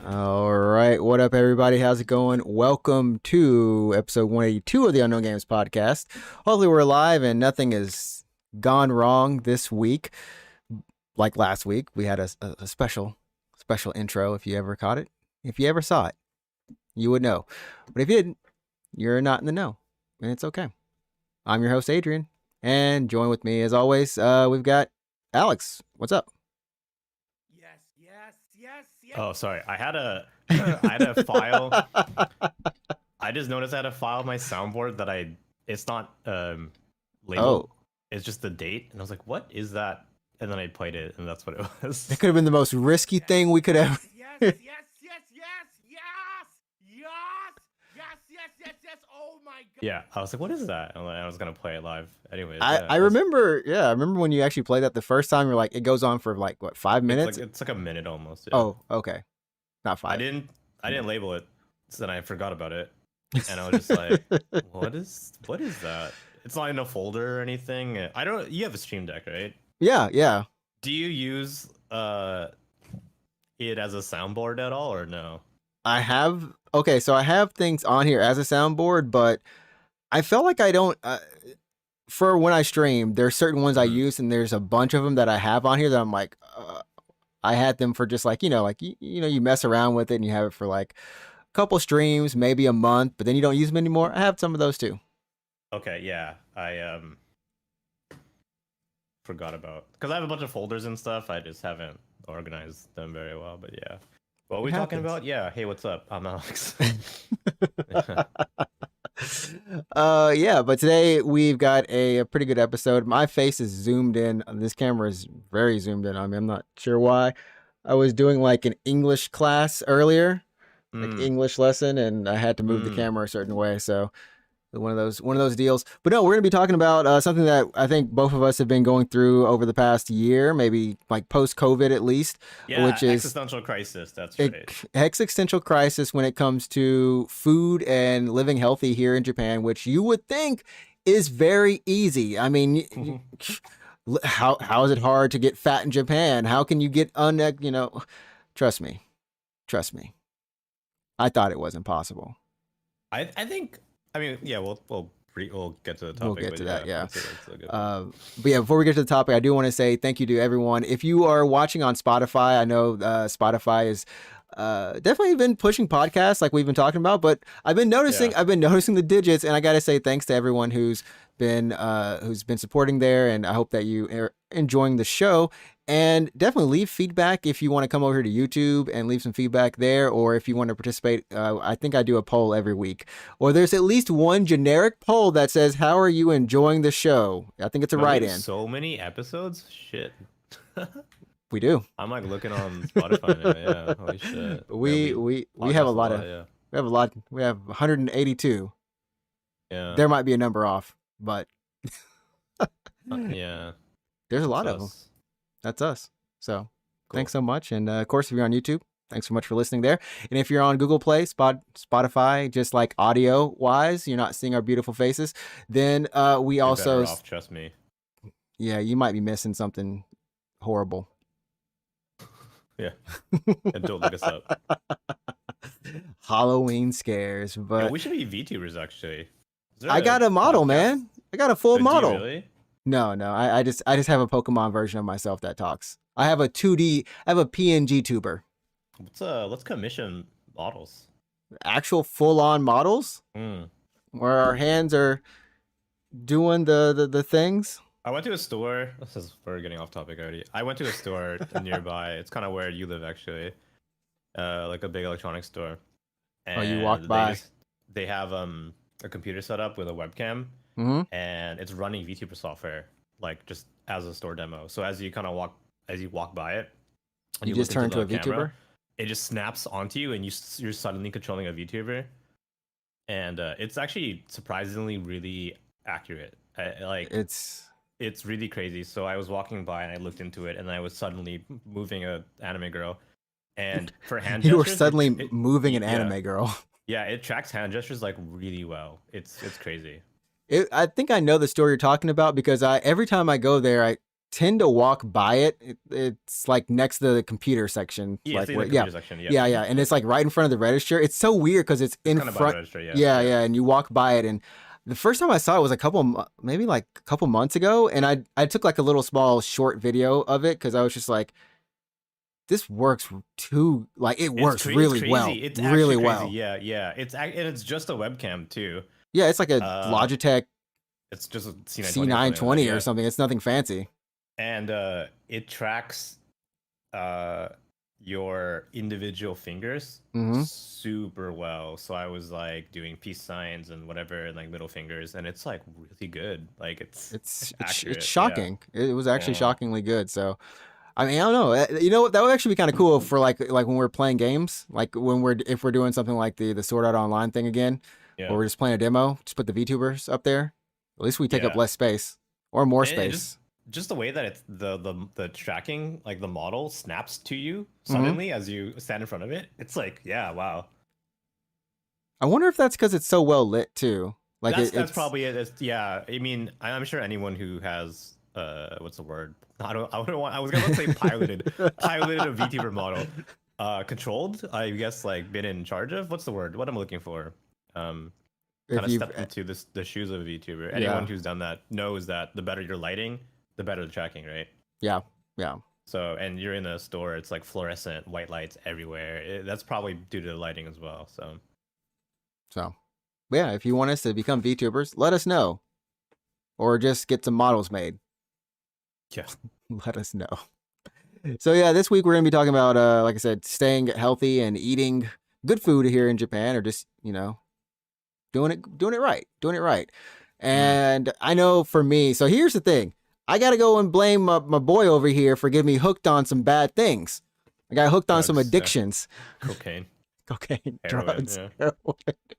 All right, what up, everybody? How's it going? Welcome to episode 182 of the Unknown Games podcast. Hopefully, we're live and nothing has gone wrong this week. Like last week, we had a special intro. If you ever caught it, if you ever saw it, you would know. But if you didn't, you're not in the know, and it's okay. I'm your host, Adrian, and join with me as always. We've got Alex. What's up? Yes. Oh, sorry. I had a file. I just noticed I had a file on my soundboard that it's not labeled. Oh. It's just the date. And I was like, what is that? And then I played it, and that's what it was. It could have been the most risky thing we could have. Yes. Oh my god. Yeah, I was like, what is that? And I was going to play it live. Anyways. I remember when you actually played that the first time. You're like, it goes on for like, what, 5 minutes? It's like a minute almost. Yeah. Oh, okay. Not 5. I didn't label it, so then I forgot about it. And I was just like, what is that? It's not in a folder or anything. You have a Stream Deck, right? Yeah. Do you use it as a soundboard at all, or no? I have things on here as a soundboard, but I felt like I don't for when I stream, there's certain ones I use, and there's a bunch of them that I have on here that I'm like, I had them for just like, you mess around with it and you have it for like a couple streams, maybe a month, but then you don't use them anymore. I have some of those too. Okay, yeah. I forgot about, because I have a bunch of folders and stuff. I just haven't organized them very well, but yeah. What are we talking about? Yeah. Hey, what's up? I'm Alex. But today we've got a pretty good episode. My face is zoomed in. This camera is very zoomed in on me. I'm not sure why. I was doing like an English class earlier, like English lesson, and I had to move the camera a certain way. So one of those deals. But no, we're going to be talking about something that I think both of us have been going through over the past year, maybe like post-COVID at least. Yeah, which is existential crisis. That's right. Existential crisis when it comes to food and living healthy here in Japan, which you would think is very easy. I mean, how is it hard to get fat in Japan? How can you get Trust me. I thought it was impossible. I think. I mean, yeah, we'll get to the topic. We'll get to that, yeah. But yeah, before we get to the topic, I do want to say thank you to everyone. If you are watching on Spotify, I know Spotify is definitely been pushing podcasts like we've been talking about, but I've been noticing the digits, and I got to say thanks to everyone who's been supporting there, and I hope that you are enjoying the show. And definitely leave feedback if you want to come over to YouTube and leave some feedback there, or if you want to participate. I think I do a poll every week, or there's at least one generic poll that says, how are you enjoying the show? I think it's a write-in. So many episodes? Shit. We do. I'm like looking on Spotify now. Yeah, holy shit. We have a lot of, yeah. We have 182. Yeah. There might be a number off, but yeah. There's a lot of them. That's us. So Thanks so much. And of course, if you're on YouTube, thanks so much for listening there. And if you're on Google Play, Spotify, just like audio wise, you're not seeing our beautiful faces, then we you're also better off, trust me. Yeah, you might be missing something horrible. Yeah. And don't look us up. Halloween scares, but yeah, we should be VTubers actually. I got a model, man. I got a full model. Really? No. I just have a Pokemon version of myself that talks. I have a PNG tuber. Let's commission models. Actual full-on models? Where our hands are doing the things? I went to a store. We're getting off topic already. I went to a store nearby. It's kind of where you live, actually. Like a big electronics store. And you walked by. They have a computer set up with a webcam, and it's running VTuber software, like just as a store demo. So as you walk by it, you just turn to a VTuber. it just snaps onto you, and you're suddenly controlling a VTuber, and it's actually surprisingly really accurate. It's really crazy. So I was walking by and I looked into it, and I was suddenly moving a anime girl, and for hand you gestures, were suddenly moving an anime girl. Yeah, it tracks hand gestures like really well. It's crazy. I think I know the story you're talking about because every time I go there, I tend to walk by it. It's like next to the computer section. Yeah, like the computer section. Yeah, and it's like right in front of the register. It's so weird because it's in front. Register, yeah, and you walk by it, and the first time I saw it was maybe like a couple months ago, and I took like a little small short video of it because I was just like, this works works really well. It's really crazy. well. Yeah. It's just a webcam too. Yeah, it's like a Logitech. It's just a C920 or something. It's nothing fancy. And it tracks your individual fingers super well. So I was like doing peace signs and whatever, and like middle fingers, and it's like really good. Like it's shocking. Yeah. It was actually shockingly good. So I mean, I don't know. You know what? That would actually be kind of cool for like when we're playing games, like if we're doing something like the Sword Art Online thing again, or we're just playing a demo. Just put the VTubers up there. At least we take up less space or more space. Just the way that it's the tracking, like the model snaps to you suddenly as you stand in front of it. It's like, yeah, wow. I wonder if that's because it's so well lit too. Like that's probably it. Yeah, I mean, I'm sure anyone who has what's the word? I was gonna say piloted a VTuber model, controlled. I guess like been in charge of. What's the word? What I'm looking for? Kind of stepped into the shoes of a VTuber. Anyone who's done that knows that the better your lighting, the better the tracking, right? Yeah. So, and you're in a store, it's like fluorescent white lights everywhere. That's probably due to the lighting as well. So, yeah, if you want us to become VTubers, let us know, or just get some models made. Yeah, let us know. So yeah, this week we're gonna be talking about, like I said, staying healthy and eating good food here in Japan, or just doing it right. And I know for me, so here's the thing. I got to go and blame my boy over here for getting me hooked on some bad things. I got hooked on some addictions. Cocaine, heroin, drugs.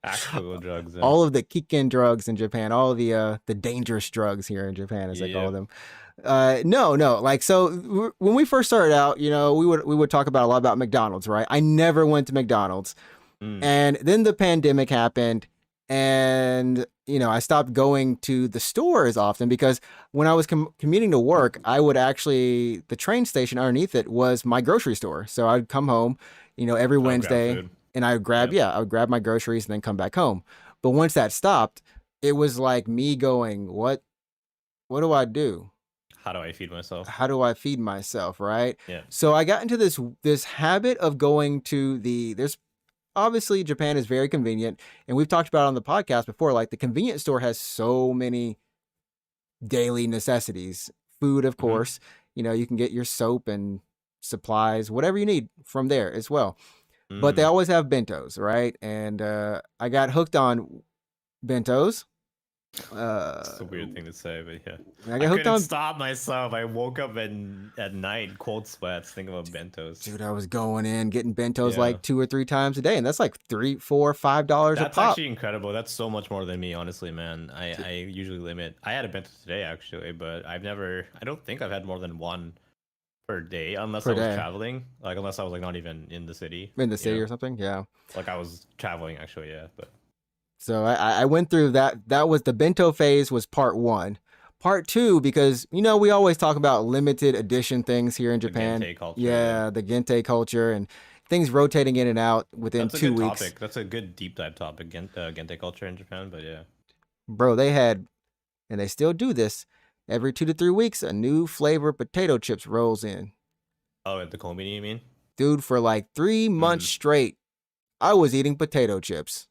Actual drugs. Yeah. All of the kicken drugs in Japan, all of the dangerous drugs here in Japan, as they call them. No. Like, so when we first started out, we would talk about a lot about McDonald's, right? I never went to McDonald's. And then the pandemic happened, and I stopped going to the store as often because when I was commuting to work, I would actually, the train station underneath it was my grocery store. So I'd come home, every Wednesday, and I would grab my groceries and then come back home. But once that stopped, it was like me going, what do I do? How do I feed myself? Right? Yeah. So I got into this habit of going to there's obviously Japan is very convenient, and we've talked about it on the podcast before, like the convenience store has so many daily necessities. Food, of course, you can get your soap and supplies, whatever you need from there as well. But they always have bentos, right? And I got hooked on bentos. It's a weird thing to say, but yeah. I couldn't stop myself. I woke up at night, cold sweats, thinking about bentos. Dude, I was going in getting bentos like 2 or 3 times a day, and that's like $3, $4, $5 a pop. That's actually incredible. That's so much more than me, honestly, man. I usually limit. I had a bento today actually, but I don't think I've had more than one per day, unless I was traveling. Like unless I was like not even in the city. Or something, yeah. Like I was traveling actually, yeah, but. So I went through that. That was the bento phase, was part 1. Part 2, because, we always talk about limited edition things here in Japan. The Gente culture. Yeah, the Gente culture and things rotating in and out within 2 weeks. Topic. That's a good deep dive topic, Gente culture in Japan, but yeah. Bro, they had, and they still do this, every 2 to 3 weeks, a new flavor potato chips rolls in. Oh, at the kombini, you mean? Dude, for like 3 months straight, I was eating potato chips.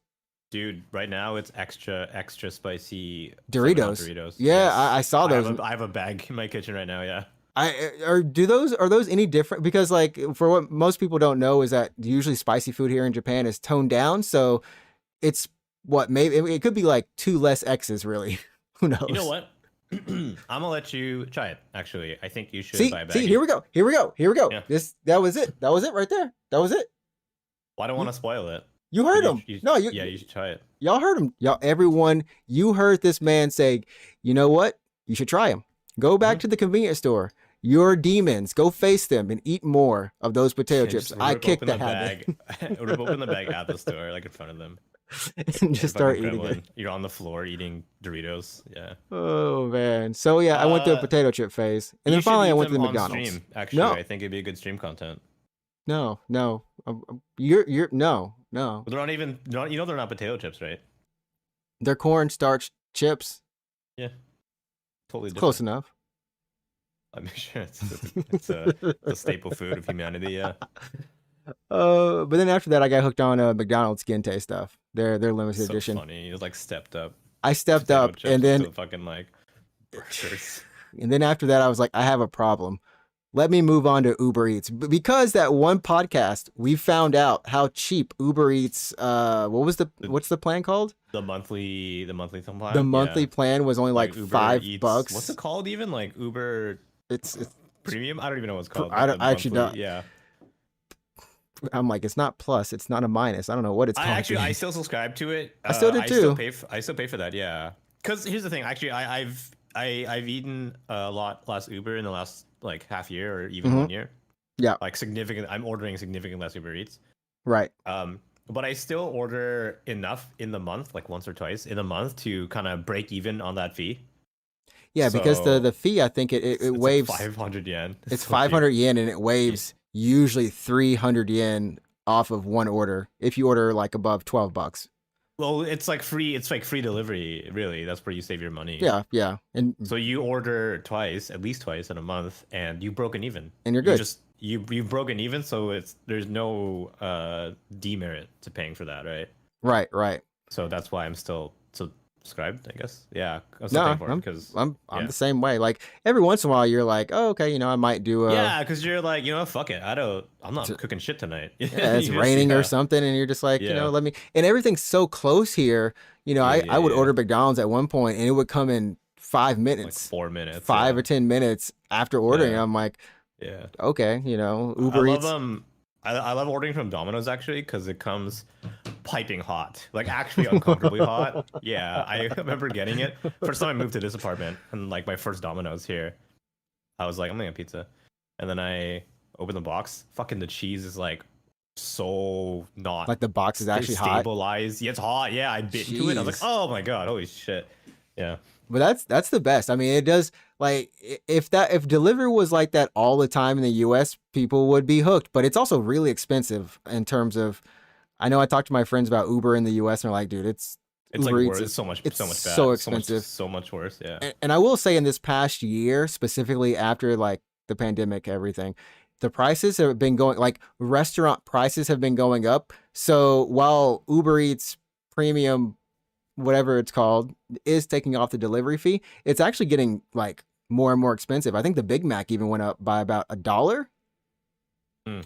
Dude, right now it's extra spicy Doritos. Yeah, yes. I saw those. I have a bag in my kitchen right now. Yeah. Are those any different? Because like for what most people don't know is that usually spicy food here in Japan is toned down. So it's maybe it could be like 2 less X's really. Who knows? You know what? I'm gonna let you try it. Actually, I think you should buy a bag. See, here we go. Yeah. That was it right there. That was it. Well, I don't want to spoil it. You heard him. No, yeah, you should try it. Y'all heard him. Y'all, everyone, you heard this man say, you know what? You should try him. Go back to the convenience store. Your demons, go face them and eat more of those potato chips. I kicked the habit. Rip open the bag at the store, like in front of them. And just start eating it. You're on the floor eating Doritos. Yeah. Oh man. So yeah, I went through a potato chip phase, and then finally I went to the McDonald's. Stream, actually, I think it'd be a good stream content. No, you're no. But they're not even. You know they're not potato chips, right? They're cornstarch chips. Yeah. Totally different. Close enough. I'm sure it's a staple food of humanity. Yeah. But then after that, I got hooked on McDonald's skin taste stuff. Their limited edition. Funny. It was like stepped up. I stepped up, and then fucking like burgers. And then after that, I was like, I have a problem. Let me move on to Uber Eats, because that one podcast we found out how cheap Uber Eats. What's the plan called? The monthly plan. The monthly plan was only like $5. What's it called even? Like Uber. It's premium. I don't even know what it's called. I actually don't. Yeah. I'm like, it's not plus, it's not a minus. I don't know what it's called. I still subscribe to it. I still did too. I still pay for that. Yeah. Because here's the thing. Actually, I've eaten a lot less Uber in the last like half year or even 1 year. Yeah. Like significant. I'm ordering significantly less Uber Eats. Right. But I still order enough in the month, like once or twice in a month, to kind of break even on that fee. Yeah, because the fee, I think it waives like 500 yen. It's 500 yen, and it waives usually 300 yen off of one order if you order like above $12. Well, it's like free. It's like free delivery. Really, that's where you save your money. Yeah, and so you order at least twice in a month, and you've broken even. And you're good. You've broken even, so there's no demerit to paying for that, right? Right. So that's why I'm still subscribed, I guess. Yeah, I'm the same way. Like every once in a while, you're like, oh, okay, I might do a because you're like, fuck it, I'm not cooking shit tonight. Yeah, it's raining or something, and you're just like, let me. And everything's so close here. I would order McDonald's at one point, and it would come in 5 minutes, like 4 minutes, 5 or 10 minutes after ordering. And I'm like, okay, Uber Eats. I love ordering from Domino's actually, because it comes piping hot, like actually uncomfortably hot. Yeah, I remember getting it. First time I moved to this apartment, and like my first Domino's here, I was like, I'm gonna get pizza, and then I open the box. Fucking the cheese is like so not like the box is actually stabilized. Yeah, it's hot. Yeah, I bit into it. I was like, oh my god, holy shit. Yeah. But that's the best. I mean, it does, like, if delivery was like that all the time in the US, people would be hooked. But it's also really expensive in terms of, I know I talked to my friends about Uber in the US, and they're like, dude, it's Uber like Eats, it's so much bad. So expensive. So much worse. Yeah. And I will say, in this past year, specifically after like the pandemic, everything, the prices have been going, like restaurant prices have been going up. So while Uber Eats Premium, whatever it's called, is taking off the delivery fee, it's actually getting like more and more expensive. I think the Big Mac even went up by about $1.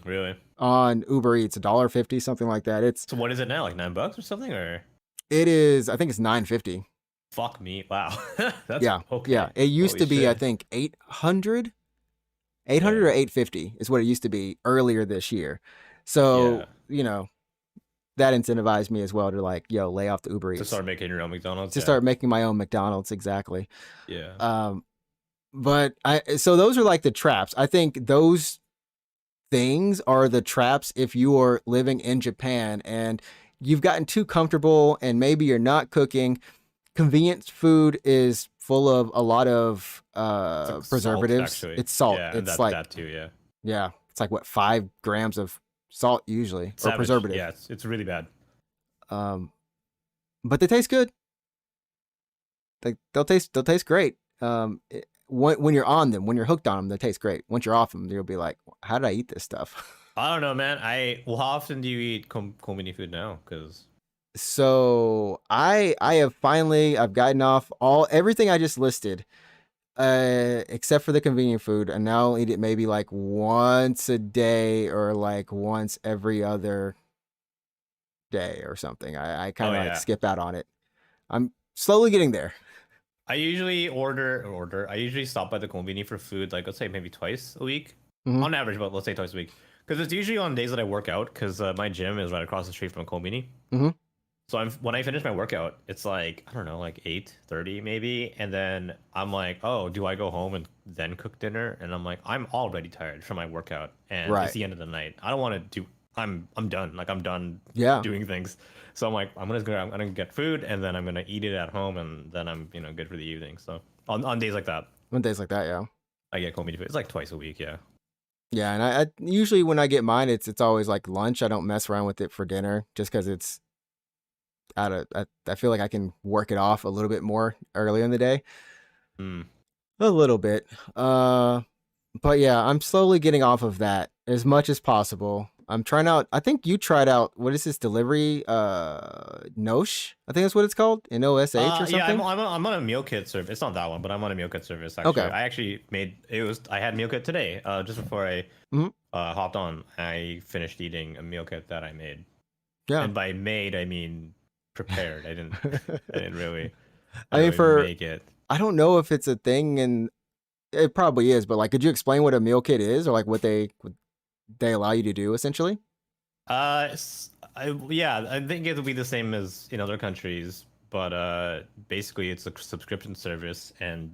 Really? On Uber Eats, $1.50, something like that. So what is it now? Like $9 or something, or? It is. I think it's $9.50. Fuck me! Wow. That's okay. Yeah. It used to be, I think, 800 or 850 is what it used to be earlier this year. So that incentivized me as well to like, lay off the Uber Eats. To start making your own McDonald's. To start making my own McDonald's, exactly. Yeah. But so those are like the traps. I think those things are the traps if you are living in Japan and you've gotten too comfortable and maybe you're not cooking. Convenience food is full of a lot of preservatives. Salt, it's salt. Yeah, it's that too, yeah. Yeah. It's like 5 grams of salt usually, Savage. Or preservative. Yeah, it's really bad. But they taste good. They'll taste great. When you're on them, when you're hooked on them, they taste great. Once you're off them, you'll be like, how did I eat this stuff? I don't know, man. How often do you eat konbini food now? So I've gotten off everything I just listed, except for the convenient food, and now I'll eat it maybe like once a day or like once every other day or something. I kind of skip out on it. I'm slowly getting there. I usually I usually stop by the konbini for food, like let's say maybe twice a week, on average, but let's say twice a week. because it's usually on days that I work out because my gym is right across the street from a kombini. Mm-hmm. So when I finish my workout, it's like I don't know, like 8:30 maybe, and then I'm like, oh, do I go home and then cook dinner? And I'm like, I'm already tired from my workout, and it's Right. the end of the night. I don't want to do. I'm done. Like I'm done Yeah. doing things. So I'm like, I'm gonna get food, and then I'm gonna eat it at home, and then I'm good for the evening. So on days like that, On days like that, yeah. I get kombini food. It's like twice a week, yeah. Yeah, and I usually when I get mine, it's always like lunch. I don't mess around with it for dinner just because it's I feel like I can work it off a little bit more earlier in the day. Mm. A little bit. But yeah, I'm slowly getting off of that as much as possible. I'm trying out, I think you tried out, what is this delivery? Nosh? I think that's what it's called. NOSH or something? Yeah, I'm on a meal kit service. It's not that one, but I'm on a meal kit service actually. Okay. I actually I had meal kit today. Just before I Mhm. hopped on, I finished eating a meal kit that I made. Yeah. And by made, I mean prepared. I didn't really I mean, make it. I don't know if it's a thing, and it probably is, but like, could you explain what a meal kit is, or like what they allow you to do essentially? I think it'll be the same as in other countries, but basically it's a subscription service, and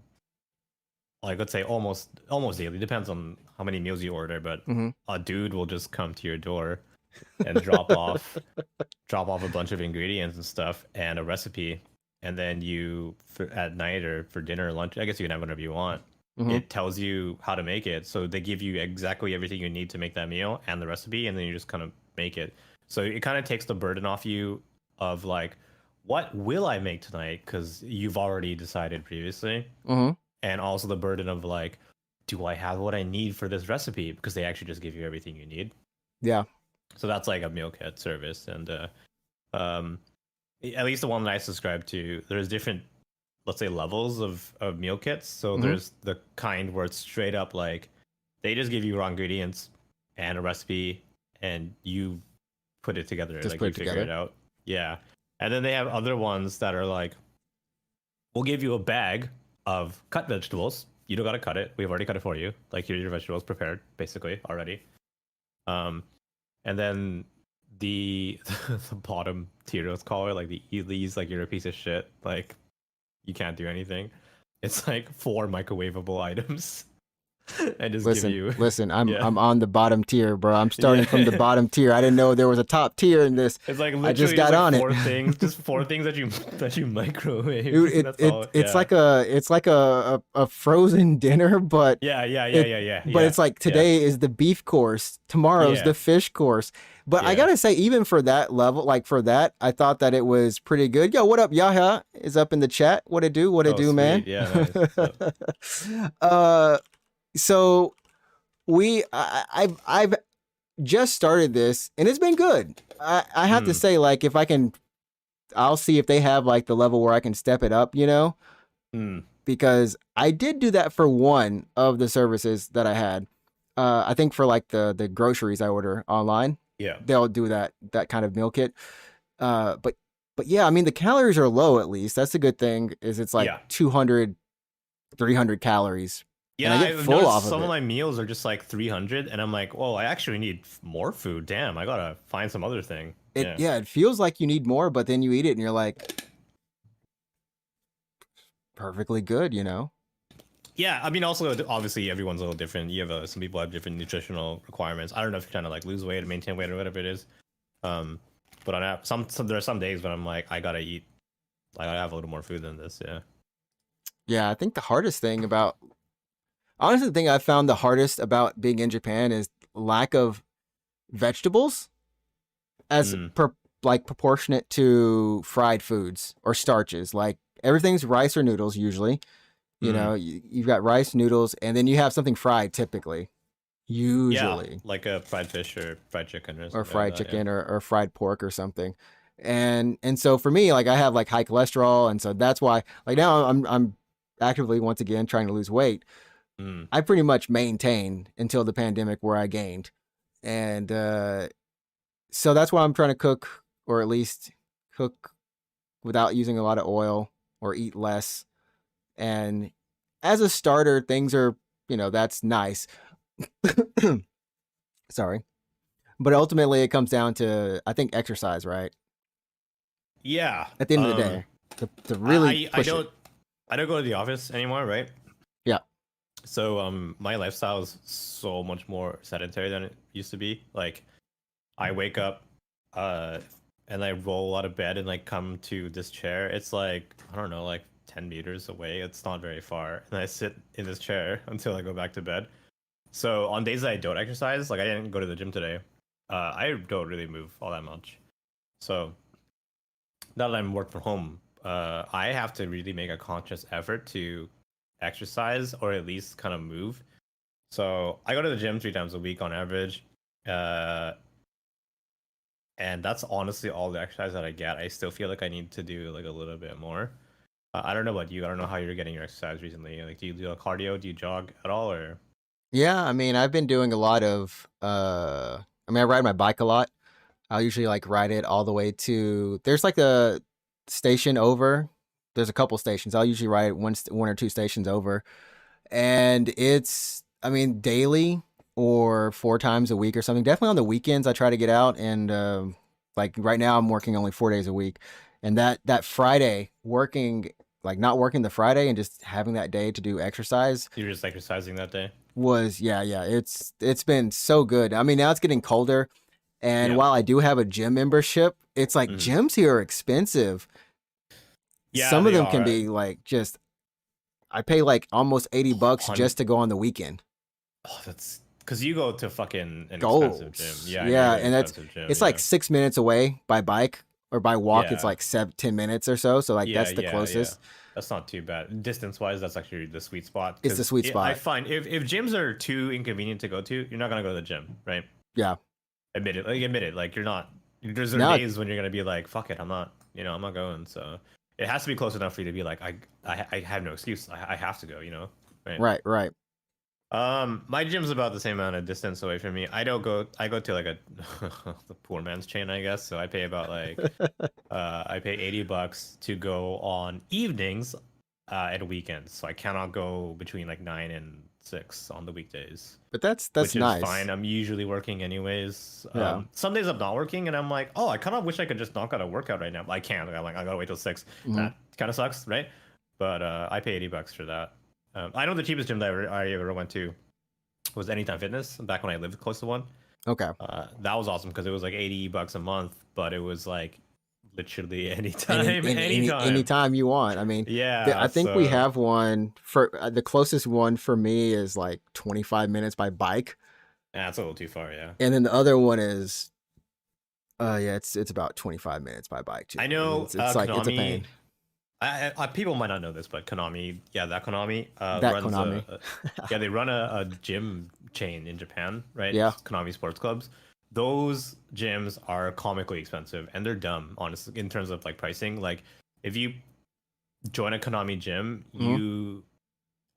like let's say almost daily, depends on how many meals you order, but a dude will just come to your door and drop off a bunch of ingredients and stuff and a recipe, and then at night or for dinner or lunch, I guess you can have whatever you want. It tells you how to make it, so they give you exactly everything you need to make that meal and the recipe, and then you just kind of make it. So it kind of takes the burden off you of like, what will I make tonight, because you've already decided previously. And also the burden of like, do I have what I need for this recipe, because they actually just give you everything you need. Yeah. So that's like a meal kit service, and at least the one that I subscribe to, there's different, let's say, levels of meal kits. So there's the kind where it's straight up like they just give you raw ingredients and a recipe, and you put it together, Just like put you it figure together. it out. Yeah. And then they have other ones that are like, we'll give you a bag of cut vegetables. You don't gotta cut it. We've already cut it for you. Like, here's your vegetables prepared, basically, already. And then the the bottom tier, let's call it, like the Elise, like, you're a piece of shit. Like, you can't do anything. It's like 4 microwavable items. And just give you. Listen, I'm on the bottom tier, bro. I'm starting from the bottom tier. I didn't know there was a top tier in this. It's like literally I just got on 4 it. things, just 4 things that you microwave. Dude, it's like a frozen dinner, but yeah. But it's like today is the beef course, tomorrow's the fish course. But I gotta say, even for that level, like for that, I thought that it was pretty good. Yo, what up, Yahya? Is up in the chat. What it do? What it do, sweet. man? Yeah, nice. So I've just started this, and it's been good. I have to say, like, if I can, I'll see if they have like the level where I can step it up, because I did do that for one of the services that I had. I think for like the groceries I order online, they'll do that kind of meal kit. But yeah, I mean, the calories are low, at least. That's a good thing, is it's like 200, 300 calories. Yeah, and I get full off some of of my meals are just like 300, and I'm like, well, I actually need more food. Damn, I gotta find some other thing. It feels like you need more, but then you eat it and you're like, perfectly good, Yeah, I mean, also, obviously, everyone's a little different. You have some people have different nutritional requirements. I don't know if you're trying to like lose weight or maintain weight or whatever it is. But there are some days when I'm like, I gotta eat. I gotta have a little more food than this. Yeah, I think the hardest thing about, honestly, the thing I found the hardest about being in Japan is lack of vegetables as proportionate to fried foods or starches. Like, everything's rice or noodles usually. You've got rice, noodles, and then you have something fried typically. Usually. Like a fried fish or fried chicken or fried chicken or fried pork or something. And so for me, like, I have like high cholesterol, and so that's why, like, now I'm actively once again trying to lose weight. I pretty much maintained until the pandemic, where I gained. And so that's why I'm trying to cook, or at least cook without using a lot of oil, or eat less. And as a starter, things are, that's nice. Sorry. But ultimately, it comes down to, I think, exercise, right? Yeah. At the end of the day, to really I push don't it. I don't go to the office anymore, right? Yeah. So my lifestyle is so much more sedentary than it used to be. Like I wake up, uh, and I roll out of bed and like come to this chair. It's like I don't know, like 10 meters away. It's not very far, and I sit in this chair until I go back to bed. So on days that I don't exercise, like I didn't go to the gym today, I don't really move all that much. So now that I'm work from home, I have to really make a conscious effort to exercise or at least kind of move. So I go to the gym 3 times a week on average, uh, and that's honestly all the exercise that I get. I still feel like I need to do like a little bit more. I don't know about you. I don't know how you're getting your exercise recently. Like, do you do a cardio? Do you jog at all, or? Yeah, I mean, I've been doing a lot of I mean, I ride my bike a lot. I'll usually like ride it all the way to there's like a station over. There's a couple stations. I'll usually ride it one or two stations over. And it's I mean, daily or 4 times a week or something. Definitely on the weekends I try to get out and like right now I'm working only 4 days a week. And that Friday working like not working the Friday and just having that day to do exercise You're just exercising that day? was yeah, it's been so good. I mean, now it's getting colder, and Yeah. while I do have a gym membership, it's like Mhm. gyms here are expensive. Yeah, Some of they them can are. be like just I pay like almost $80 Hun- just to go on the weekend. Oh, that's because you go to fucking an expensive gym. Goals. Yeah, you Yeah, go to an and expensive gym. it's Yeah. like 6 minutes away by bike or by walk. It's Yeah. like 10 minutes or so. So like Yeah, that's the yeah, yeah. closest. That's not too bad. Distance wise, that's actually the sweet spot. It's the Because sweet I spot. find if gyms are too inconvenient to go to, you're not gonna go to the gym, right? Yeah. Admit it. Like admit it. Like you're not. There Now, days when you're gonna be like, fuck it, I'm not. I'm not going. So it has to be close enough for you to be like, I have no excuse. I have to go. Right. right. My gym's about the same amount of distance away from me. I don't go. I go to like a the poor man's chain, I guess. So I pay about like I pay $80 to go on evenings at weekends. So I cannot go between like 9 and 6 on the weekdays, But that's which is nice. fine. I'm usually working anyways. Yeah. Some days I'm not working, and I'm like, oh, I kind of wish I could just knock out a workout right now. But I can't. I'm like, I gotta wait till 6. Mhm. That kind of sucks, right? But I pay $80 for that. I know the cheapest gym that I ever went to was Anytime Fitness back when I lived close to one. Okay. That was awesome because it was like $80 a month, but it was like literally anytime, Anytime you want. I mean, Yeah, I think we so- have one for the closest one for me is like 25 minutes by bike, Yeah, that's a little too far. Yeah, and then the other one is, yeah, it's about 25 minutes by bike too. I know. It's like it's a Konami. pain. People might not know this, but Konami, that Konami, That runs Konami. yeah, they run a gym chain in Japan, right? Yeah. Konami sports clubs. Those gyms are comically expensive, and they're dumb, honestly, in terms of like pricing. Like, if you join a Konami gym,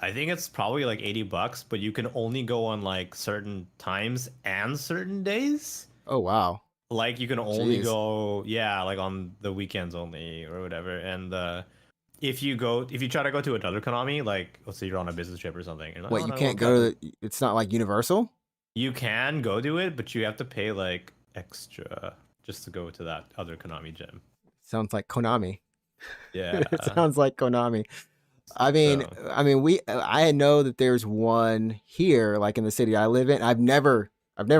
I think it's probably like $80, but you can only go on like certain times and certain days. Oh wow. Like you can only Jeez. go, like on the weekends only or whatever. And if you try to go to another Konami, like let's say you're on a business trip or something, you're like, Wait, "Oh, you no, can't okay." go to it's not like Universal? You can go do it, but you have to pay like extra just to go to that other Konami gym. Sounds like Konami. Yeah. It sounds like Konami. I mean, So- I know that there's one here, like in the city I live in. I've never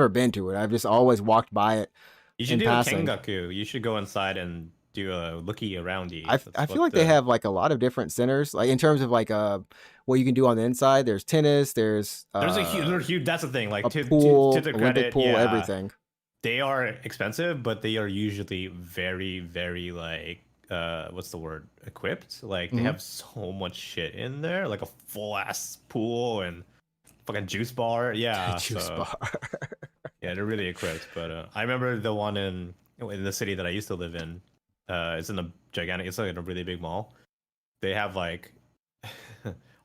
been to it. I've just always walked by it. You should in do passing. a Kengaku. You should go inside and do a looky aroundy. I feel like they have like a lot of different centers, like in terms of like what you can do on the inside. There's tennis. There's There's a huge. That's the thing. Like a to pool, the Olympic credit, pool, yeah, everything. they are expensive, but they are usually very, very like what's the word? Equipped. Like they Mhm. have so much shit in there, like a full ass pool and fucking juice bar. Yeah, Juice so- bar. Yeah, they're really equipped. But I remember the one in the city that I used to live in. It's in a gigantic. It's like in a really big mall. They have like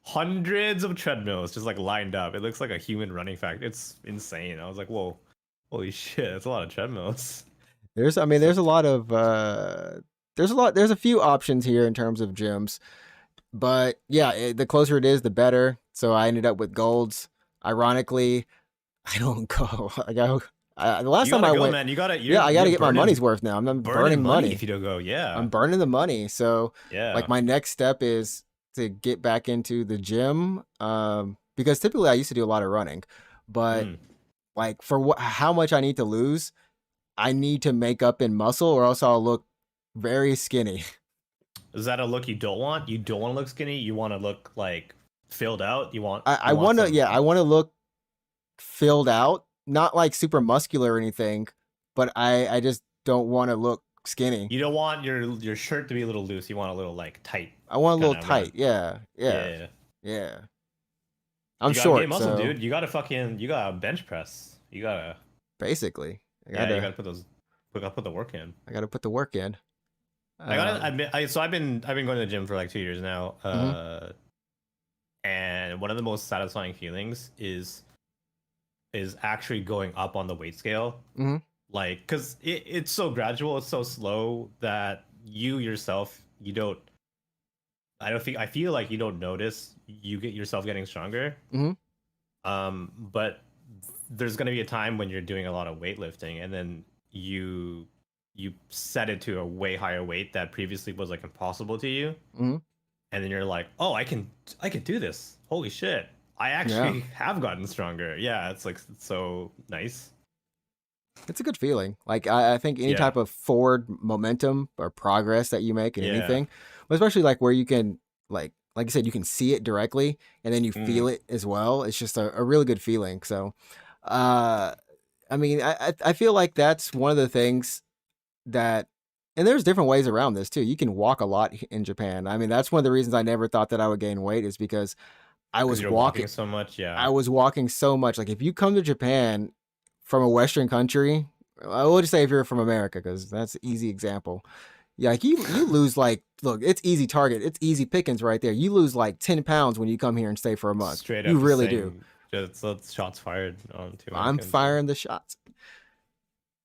hundreds of treadmills just like lined up. It looks like a human running factory. It's insane. I was like, whoa, holy shit, that's a lot of treadmills. There's a lot of there's a few options here in terms of gyms, but yeah, the closer it is, the better. So I ended up with Gold's. Ironically, I don't go. The last You time gotta I go, went, man. You gotta. yeah, I got to You're get my money's worth now. I'm burning money. if you don't go. Yeah. I'm burning the money. So like Yeah. my next step is to get back into the gym. Because typically I used to do a lot of running, but Mm. like for how much I need to lose, I need to make up in muscle or else I'll look very skinny. Is that a look you don't want? You don't want to look skinny. You want to look like filled out. I You want want to, some. yeah, I want to look filled out, not like super muscular or anything, but I just don't want to look skinny. You don't want your shirt to be a little loose. You want a little like tight, I want a kind little of tight. around. Yeah, yeah, Yeah. yeah. I'm You gotta gain short, muscle, so dude. You gotta bench press. You gotta. basically, Yeah. You gotta put those. Put the work in. I gotta put the work in. I gotta Um, admit. So I've been going to the gym for like 2 years now. mhm, And one of the most satisfying feelings is actually going up on the weight scale. mhm. Like, because it's so gradual, it's so slow that you yourself, you don't, I feel like you don't notice you get yourself getting stronger. Mhm. But there's going to be a time when you're doing a lot of weightlifting and then you set it to a way higher weight that previously was like impossible to you. Mhm. And then you're like, oh, I can do this. Holy shit. I actually have gotten stronger. Yeah, it's like it's so nice. It's a good feeling. Like I think any Yeah. type of forward momentum or progress that you make in Yeah. anything, but especially like where you can like I said, you can see it directly and then you feel it as well. It's just a really good feeling. So, I mean, I feel like that's one of the things that, and there's different ways around this too. You can walk a lot in Japan. I mean, that's one of the reasons I never thought that I would gain weight is because I was You're walking so much. Yeah. I was walking so much. Like if you come to Japan from a Western country, I will just say if you're from America, because that's an easy example. Yeah, like you lose like look, it's easy target, it's easy pickings right there. You lose like 10 pounds when you come here and stay for a month. Straight You up really do. Just shots fired on two I'm Americans. firing the shots.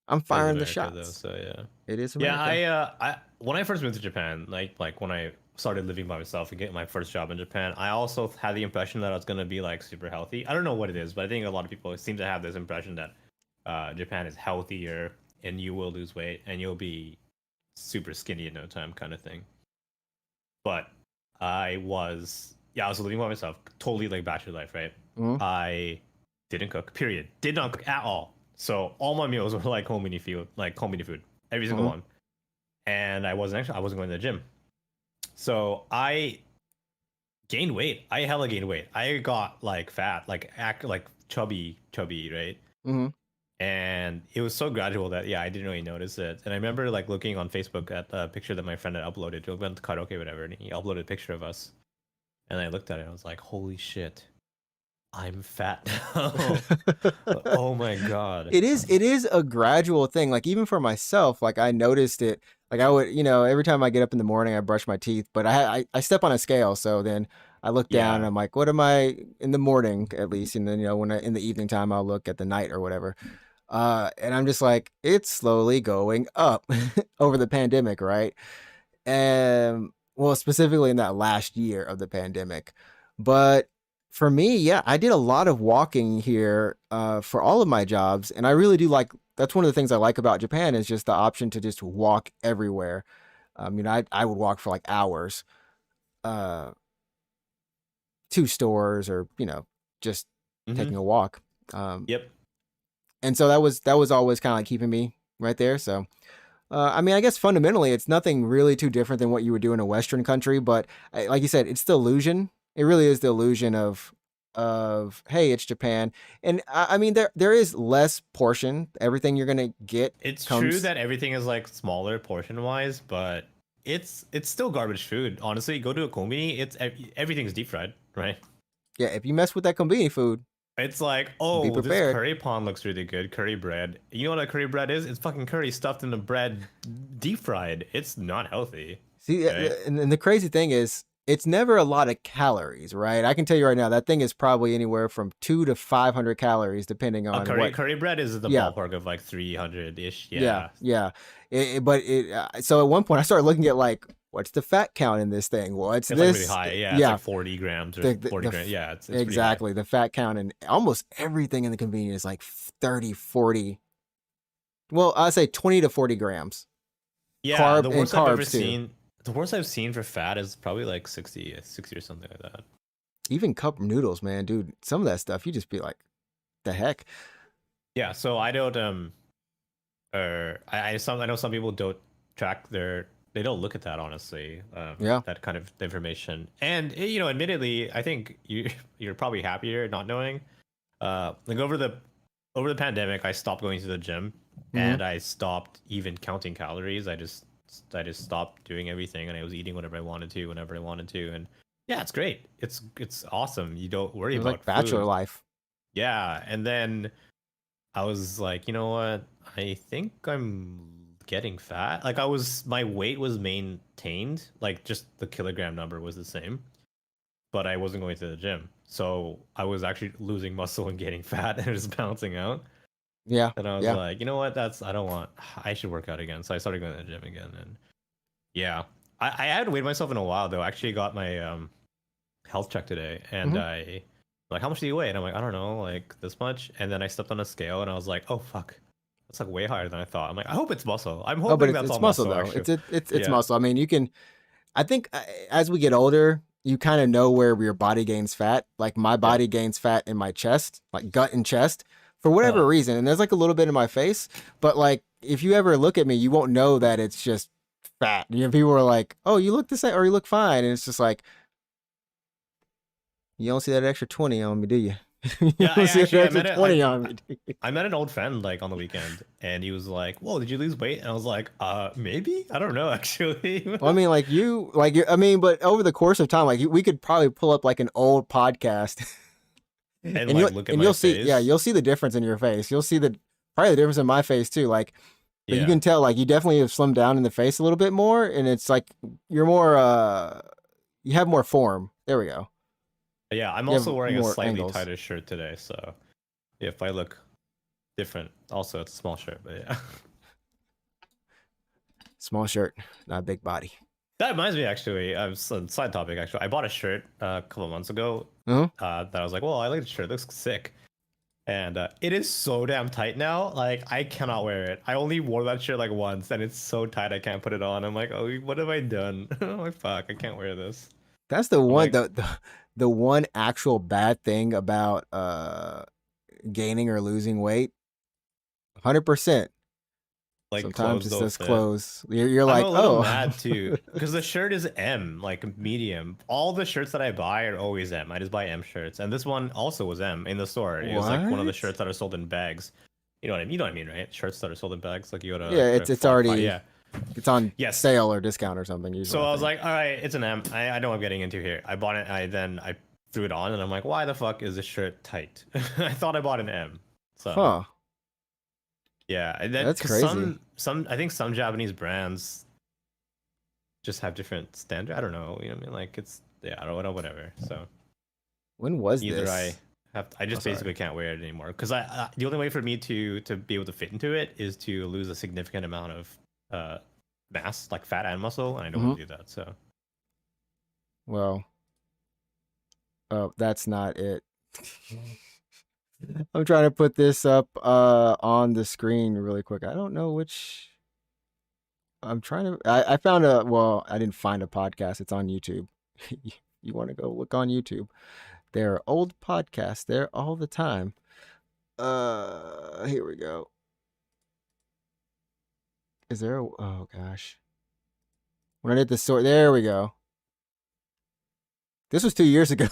I'm firing the shots. Though, so yeah. It is America. Yeah, I when I first moved to Japan, like when I started living by myself and getting my first job in Japan, I also had the impression that I was gonna be like super healthy. I don't know what it is, but I think a lot of people seem to have this impression that Japan is healthier and you will lose weight and you'll be super skinny in no time, kind of thing. But I was living by myself, totally like bachelor life, right? Mhm. I didn't cook, period. Did not cook at all. So all my meals were like home mini food, every single one. And I wasn't going to the gym. So I gained weight. I hella gained weight. I got like fat, like chubby, right? Mm-hmm. And it was so gradual that I didn't really notice it. And I remember like looking on Facebook at a picture that my friend had uploaded. We went to karaoke, whatever, and he uploaded a picture of us. And I looked at it and I was like, holy shit. I'm fat now. Oh my god. It is a gradual thing. Like even for myself, like I noticed it. Like I would, every time I get up in the morning, I brush my teeth, but I step on a scale. So then I look down and I'm like, what am I in the morning at least? And then, when in the evening time, I'll look at the night or whatever. And I'm just like, it's slowly going up over the pandemic. Right. And well, specifically in that last year of the pandemic, but for me, I did a lot of walking here for all of my jobs. And I really do like, that's one of the things I like about Japan is just the option to just walk everywhere. I would walk for like hours to stores or, just taking a walk. Yep. And so that was always kind of like keeping me right there. So, I guess fundamentally it's nothing really too different than what you would do in a Western country. But like you said, it's the illusion. It really is the illusion of hey, it's Japan, and I mean there is less portion. Everything you're gonna get. It's true that everything is like smaller portion wise, but it's still garbage food. Honestly, go to a kombini, everything's deep fried, right? Yeah, if you mess with that kombini food, it's like, oh, this curry pan looks really good. Curry bread. You know what a curry bread is? It's fucking curry stuffed in the bread, deep fried. It's not healthy. See, right? And the crazy thing is, it's never a lot of calories, right? I can tell you right now, that thing is probably anywhere from 200 to 500 calories, depending on curry bread is the ballpark of like 300-ish. Yeah. So at one point, I started looking at like, what's the fat count in this thing? What's it's this? Like really high. Yeah, it's like 40 grams or 40 grams. Yeah, it's exactly. The fat count and almost everything in the convenience is like 30, 40 Well, I say 20 to 40 grams. Yeah, the and worst I've ever carbs too. seen. The worst I've seen for fat is probably like 60 or something like that. Even cup noodles, man, dude. Some of that stuff, you just be like, the heck. Yeah, so I don't or I know some people don't track they don't look at that honestly. Yeah. That kind of information. And you know, admittedly, I think you're probably happier not knowing. Like over the pandemic, I stopped going to the gym and I stopped even counting calories. I just stopped doing everything and I was eating whatever I wanted to whenever I wanted to. And yeah, it's great. It's awesome. You don't worry It was about like bachelor food. life. Yeah, and then I was like, you know what? I think I'm getting fat. Like my weight was maintained, like just the kilogram number was the same, but I wasn't going to the gym. So I was actually losing muscle and getting fat and just bouncing out. Yeah. And I was Yeah. like, you know what? I should work out again. So I started going to the gym again. And yeah, I hadn't weighed myself in a while though. I actually got my health check today and I like, how much do you weigh? And I'm like, I don't know, like this much. And then I stepped on a scale and I was like, oh fuck, that's like way higher than I thought. I'm like, I hope it's muscle. I'm hoping but that's it's all muscle muscle. though. Actually. It's Yeah. muscle. I mean, I think as we get older, you kind of know where your body gains fat. Like my body gains fat in my chest, like gut and chest, for whatever reason. And there's like a little bit in my face, but like if you ever look at me, you won't know that it's just fat. You know, people are like, "Oh, you look the same, or you look fine," and it's just like, you don't see that extra 20 on me, do you? You Yeah, don't see that I extra 20 on me, do you? I met an old friend like on the weekend, and he was like, "Whoa, did you lose weight?" And I was like, maybe. I don't know, actually." Well, I mean, I mean, but over the course of time, like we could probably pull up like an old podcast, And like look at my you'll face. see, yeah, you'll see the difference in your face. You'll see probably the difference in my face too. Like, but Yeah. you can tell, like, you definitely have slimmed down in the face a little bit more, and it's like you're more, you have more form. There we go. Yeah, I'm You have also wearing a more slightly angles. tighter shirt today, so if I look different, also it's a small shirt, but yeah. Small shirt, not big body. That reminds me, actually, side topic. Actually, I bought a shirt a couple of months ago. Uh-huh. That I was like, well, I like the shirt. It looks sick. And it is so damn tight now. Like I cannot wear it. I only wore that shirt like once, and it's so tight I can't put it on. I'm like, oh, what have I done? I'm like, fuck, I can't wear this. That's the one, like- the one actual bad thing about gaining or losing weight. 100%. Like Sometimes clothes it's don't just fit. clothes. You're I'm like, a little oh, mad too, because the shirt is M, like medium. All the shirts that I buy are always M. I just buy M shirts, and this one also was M in the store. It was like one of the What? shirts that are sold in bags. You know what I mean? You know what I mean, right? Shirts that are sold in bags, like you go to yeah, like, it's already yeah. it's on Yes. sale or discount or something. Usually, So I was like, all right, it's an M. I know what I'm getting into here. I bought it. I threw it on, and I'm like, why the fuck is this shirt tight? I thought I bought an M. So huh? yeah, and then, That's 'cause crazy. Some I think some Japanese brands just have different standard. I don't know. You know what I mean? Like it's I don't know, whatever. So When was either this? I just sorry. basically can't wear it anymore because the only way for me to be able to fit into it is to lose a significant amount of mass, like fat and muscle, and I don't want to do that. So Well, oh, that's not it. I'm trying to put this up on the screen really quick. I don't know which. I'm trying to. I found I didn't find a podcast. It's on YouTube. You want to go look on YouTube? There are old podcasts there all the time. Here we go. Is there oh gosh. When I did the sort, there we go. This was 2 years ago.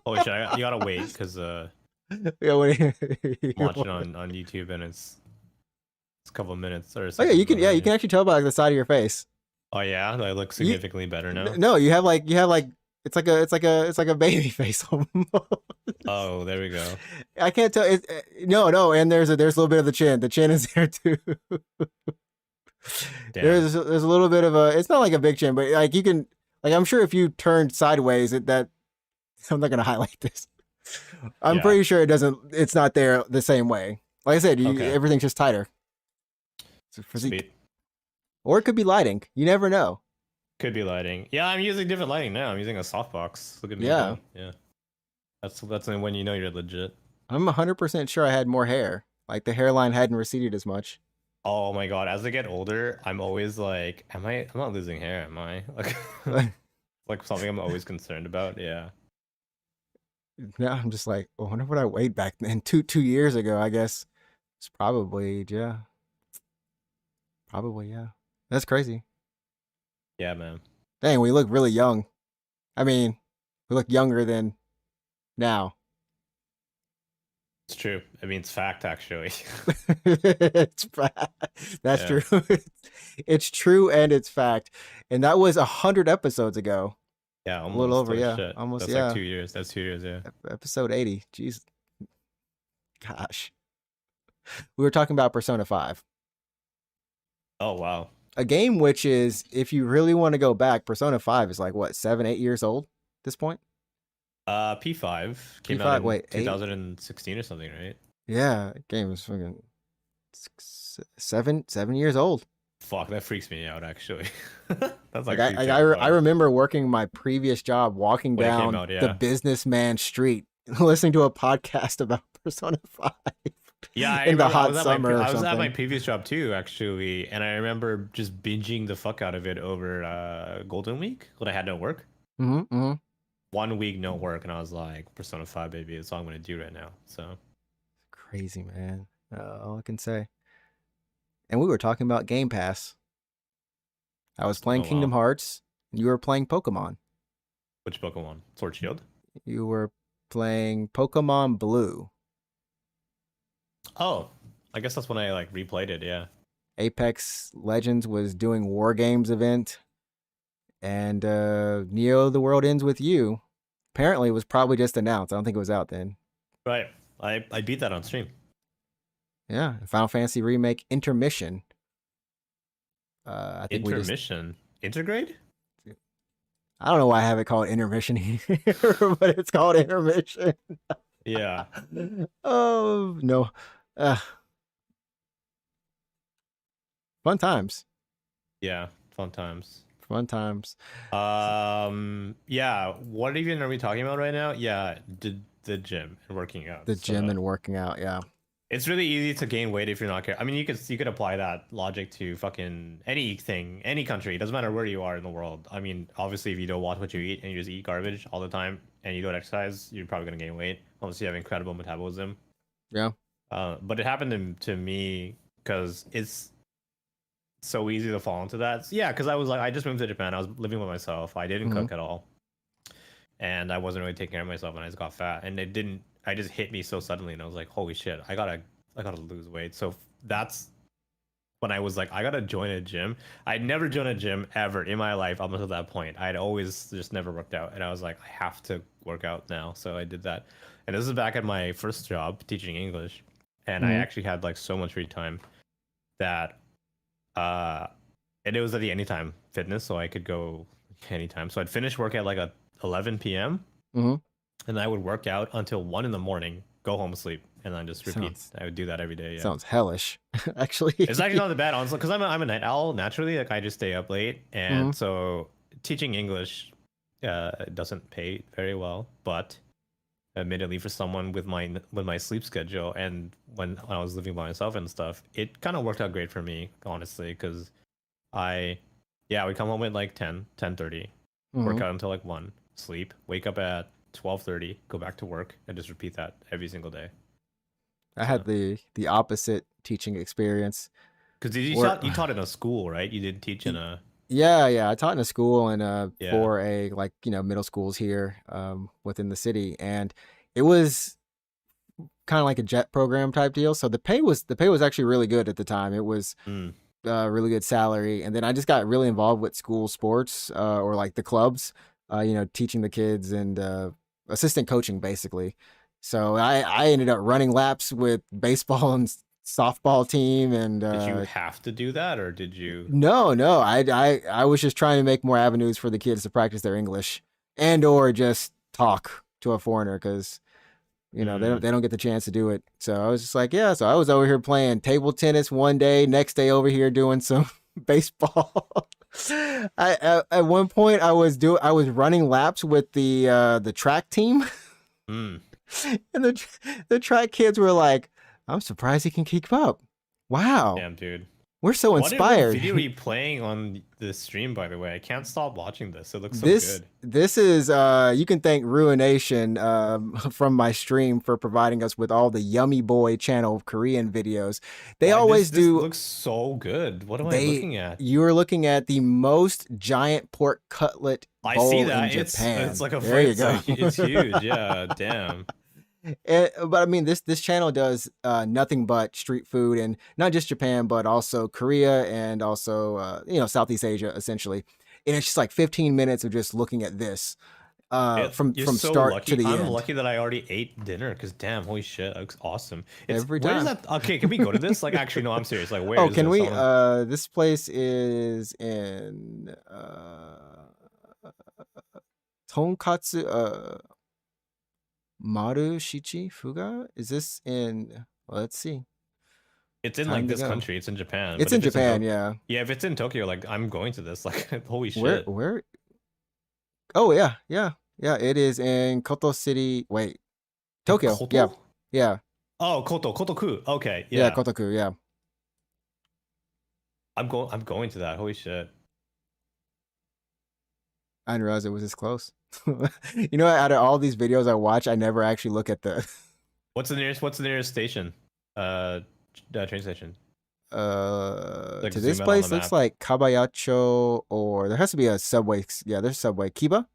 oh shit, you gotta wait because Yeah, watching on YouTube and it's a couple of minutes or oh yeah, you can actually tell by like, the side of your face. Oh yeah, I look significantly better now. No, you have like it's like a baby face almost. Oh, there we go. I can't tell. No, and there's a little bit of the chin. The chin is there too. Damn. There's a little bit of a. It's not like a big chin, but like you can like I'm sure if you turned sideways, that I'm not gonna highlight this. I'm pretty sure it's not there the same way. Like I said, everything's just tighter. Sweet. Or it could be lighting. You never know. Could be lighting. Yeah, I'm using different lighting now. I'm using a softbox. Look at me. Yeah. Yeah. That's when you know you're legit. I'm 100% sure I had more hair. Like the hairline hadn't receded as much. Oh my god! As I get older, I'm always like, am I? I'm not losing hair, am I? Like, like something I'm always concerned about. Yeah. Now I'm just like, I wonder what I weighed back then. 2 years ago, I guess. It's probably, yeah. Probably, yeah. That's crazy. Yeah, man. Dang, we look really young. I mean, we look younger than now. It's true. I mean, it's fact, actually. It's fact. That's Yeah. true. It's true and it's fact. And that was 100 episodes ago. Yeah, A almost. little over, Holy yeah. shit. Almost, That's yeah. like 2 years. That's 2 years, yeah. Episode 80. Jeez. Gosh. We were talking about Persona 5. Oh, wow. A game which is, if you really want to go back, Persona 5 is like, what, 7, 8 years old at this point? P5 came P5, out in wait, 2016 or something, right? Yeah, game is fucking 7 years old. Fuck, that freaks me out, actually. That's Like like I remember working my previous job, walking When it came down out, yeah. the businessman street, listening to a podcast about Persona 5. Yeah, I in the remember hot I was summer or I was at my something. previous job too, actually, and I remember just binging the fuck out of it over Golden Week when I had no work. Mm-hmm, mm-hmm. 1 week no work, and I was like, Persona 5, baby, that's all I'm gonna do right now. So Crazy, man. All I can say. And we were talking about Game Pass. I was playing Oh, wow. Kingdom Hearts. You were playing Pokemon. Which Pokemon? Sword Shield? You were playing Pokemon Blue. Oh, I guess that's when I like replayed it. Yeah. Apex Legends was doing War Games event. And Neo The World Ends With You apparently was probably just announced. I don't think it was out then. Right. I beat that on stream. Yeah. Final Fantasy Remake Intermission. I think Intermission? Intergrade? I don't know why I have it called Intermission here, but it's called Intermission. Yeah. Oh, no. Fun times. Yeah. Fun times. Fun times. Yeah. What even are we talking about right now? Yeah. The gym and working out. The gym and working out. Yeah. It's really easy to gain weight if you're not careful. I mean, you could apply that logic to fucking anything, any country. It doesn't matter where you are in the world. I mean, obviously, if you don't watch what you eat and you just eat garbage all the time and you don't exercise, you're probably gonna gain weight unless you have incredible metabolism. Yeah. But it happened to me because it's so easy to fall into that. So, yeah, because I just moved to Japan. I was living with myself. I didn't cook at all, and I wasn't really taking care of myself, and I just got fat. And I just hit me so suddenly, and I was like, holy shit, I gotta lose weight. So that's when I was like, I gotta join a gym. I'd never joined a gym ever in my life up until that point. I'd always just never worked out, and I was like, I have to work out now. So I did that, and this is back at my first job teaching English, and I actually had like so much free time that and it was at the Anytime Fitness, so I could go anytime. So I'd finish work at like 11 p.m. And I would work out until 1 in the morning, go home, sleep, and then just repeat. I would do that every day. Yeah. Sounds hellish, actually. It's actually not that bad, honestly, because I'm a night owl naturally. Like I just stay up late, and so teaching English doesn't pay very well. But admittedly, for someone with my sleep schedule and when I was living by myself and stuff, it kind of worked out great for me, honestly, because we come home at like 10:30, work out until like 1, sleep, wake up at 12:30, go back to work, and just repeat that every single day. I had the opposite teaching experience. Because you taught in a school, right? You didn't teach in a... Yeah. I taught in a school and for a middle schools here within the city, and it was kind of like a JET program type deal. So the pay was actually really good at the time. It was really good salary, and then I just got really involved with school sports or like the clubs, teaching the kids and assistant coaching basically. So I ended up running laps with baseball and softball team. And did you have to do that, or did you? No. I was just trying to make more avenues for the kids to practice their English and or just talk to a foreigner, because they don't get the chance to do it. So I was just like, yeah. So I was over here playing table tennis one day, next day over here doing some baseball. At one point I was running laps with the track team. And the track kids were like, I'm surprised he can keep up. Wow. Damn, dude. We're so What inspired. video are you playing on the stream, by the way? I can't stop watching this. It looks so This good. this is you can thank Ruination from my stream for providing us with all the Yummy Boy channel Korean videos. They always this do. looks so good. What am I looking at? You are looking at the most giant pork cutlet I bowl see that. in Japan. It's like a there you go. It's huge. Yeah, damn. But I mean, this channel does nothing but street food, and not just Japan, but also Korea and also Southeast Asia, essentially. And it's just like 15 minutes of just looking at this from so start lucky. to the end. I'm lucky that I already ate dinner because damn, holy shit, that looks awesome. Every where time. is that? Okay, can we go to this? Like, actually, no, I'm serious. Like, where? Oh, is can this? we? This place is in Tonkatsu. Maru Shichi Fuga? Is this in? Well, let's see. It's in like this country. It's in Japan. It's in Japan, yeah. Yeah, if it's in Tokyo, like I'm going to this. Like, holy shit. Where? Oh yeah. It is in Koto City. Wait, Tokyo. Koto? Yeah. Oh, Kotoku. Okay, yeah. Kotoku. Yeah. I'm going to that. Holy shit. I didn't realize it was this close. Out of all these videos I watch, I never actually look at the. What's the nearest station? Train station. To this place looks like Kabayacho, or there has to be a subway. Yeah, there's subway. Kiba?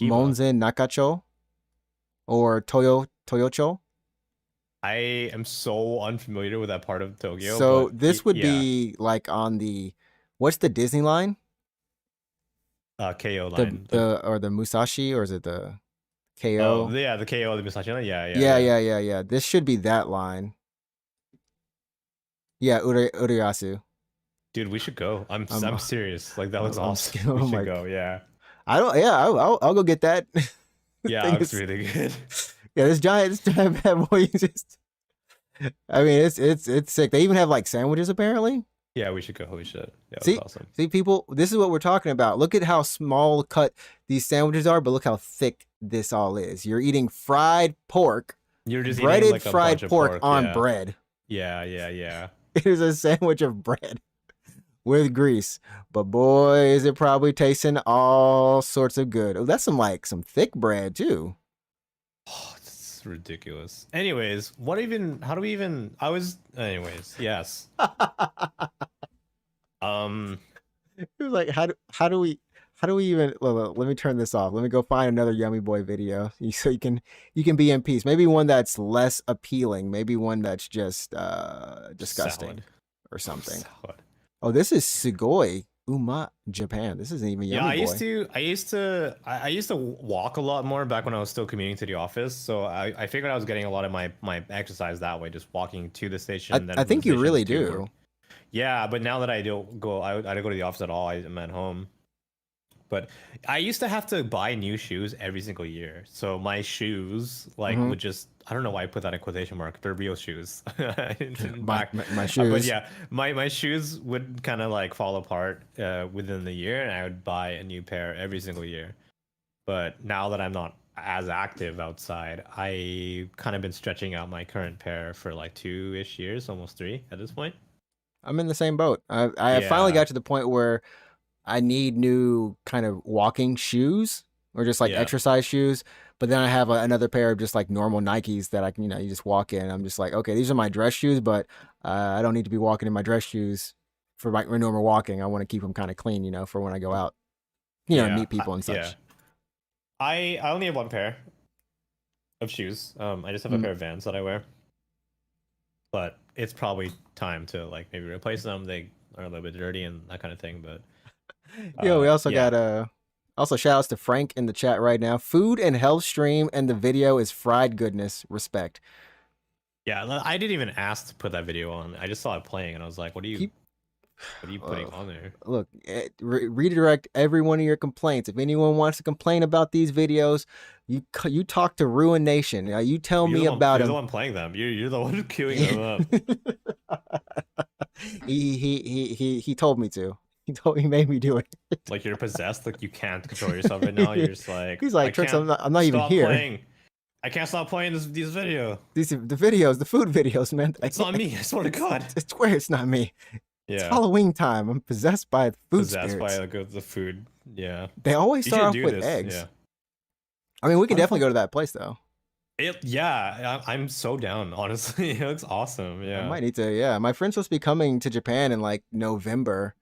Monzen Nakacho, or Toyocho. I am so unfamiliar with that part of Tokyo. So this would be like on the, what's the Disney line? KO line. Or the Musashi, or is it the KO? Oh, yeah, the KO, the Musashi line. Yeah. This should be that line. Yeah, Uriyasu. Dude, we should go. I'm serious. Like, that looks awesome. We should go. Yeah. I'll go get that. Yeah, it looks really good. Yeah, this giant bad boy. I mean, it's sick. They even have like sandwiches apparently. Yeah, we should go. Holy shit. Yeah, that's awesome. See, people, this is what we're talking about. Look at how small cut these sandwiches are, but look how thick this all is. You're eating fried pork. You're just breaded eating like fried pork on bread. Yeah. It is a sandwich of bread with grease. But boy, is it probably tasting all sorts of good. Oh, that's some thick bread too. Oh, this is ridiculous. Anyways, anyways, yes. It was like, how do we even, well, let me turn this off. Let me go find another Yummy Boy video so you can be in peace. Maybe one that's less appealing. Maybe one that's just disgusting. Salad. Or something. Salad. Oh, this is Sugoi Uma, Japan. This isn't even Yummy Boy. I used to walk a lot more back when I was still commuting to the office. So I figured I was getting a lot of my exercise that way, just walking to the station. I think you really do. Yeah, but now that I don't go, I don't go to the office at all. I'm at home. But I used to have to buy new shoes every single year. So my shoes would just, I don't know why I put that in quotation mark. They're real shoes. my shoes. But yeah, my shoes would kind of like fall apart within the year, and I would buy a new pair every single year. But now that I'm not as active outside, I kind of been stretching out my current pair for like 2-ish years, almost 3 at this point. I'm in the same boat. I finally got to the point where I need new kind of walking shoes, or just like exercise shoes. But then I have another pair of just like normal Nikes that I can, you just walk in. I'm just like, okay, these are my dress shoes, but I don't need to be walking in my dress shoes for my normal walking. I want to keep them kind of clean, for when I go out, meet people and such. Yeah. I only have one pair of shoes. I just have a pair of Vans that I wear. But it's probably time to like maybe replace them. They are a little bit dirty and that kind of thing. But we also got also shout outs to Frank in the chat right now. Food and health stream, and the video is fried goodness. Respect. Yeah, I didn't even ask to put that video on. I just saw it playing and I was like, what are you putting on there? Look, redirect every one of your complaints. If anyone wants to complain about these videos, you talk to Ruin Nation. You tell me about them. You're the one playing them. You're the one queuing them up. He told me to. He made me do it. Like you're possessed. Like you can't control yourself right now. You're just like, he's like, Trix, I'm not even here. Playing. I can't stop playing these video. The videos, the food videos, man. It's not me. I swear to God. I swear it's not me. It's Yeah. Halloween time. I'm possessed by food Possessed spirits. by like the food. Yeah. They always You start should off do with this. eggs. Yeah. I mean, we can What the definitely fuck? go to that place though. I'm so down. Honestly, it looks awesome. I Yeah. might need to. Yeah, my friend's supposed to be coming to Japan in like November,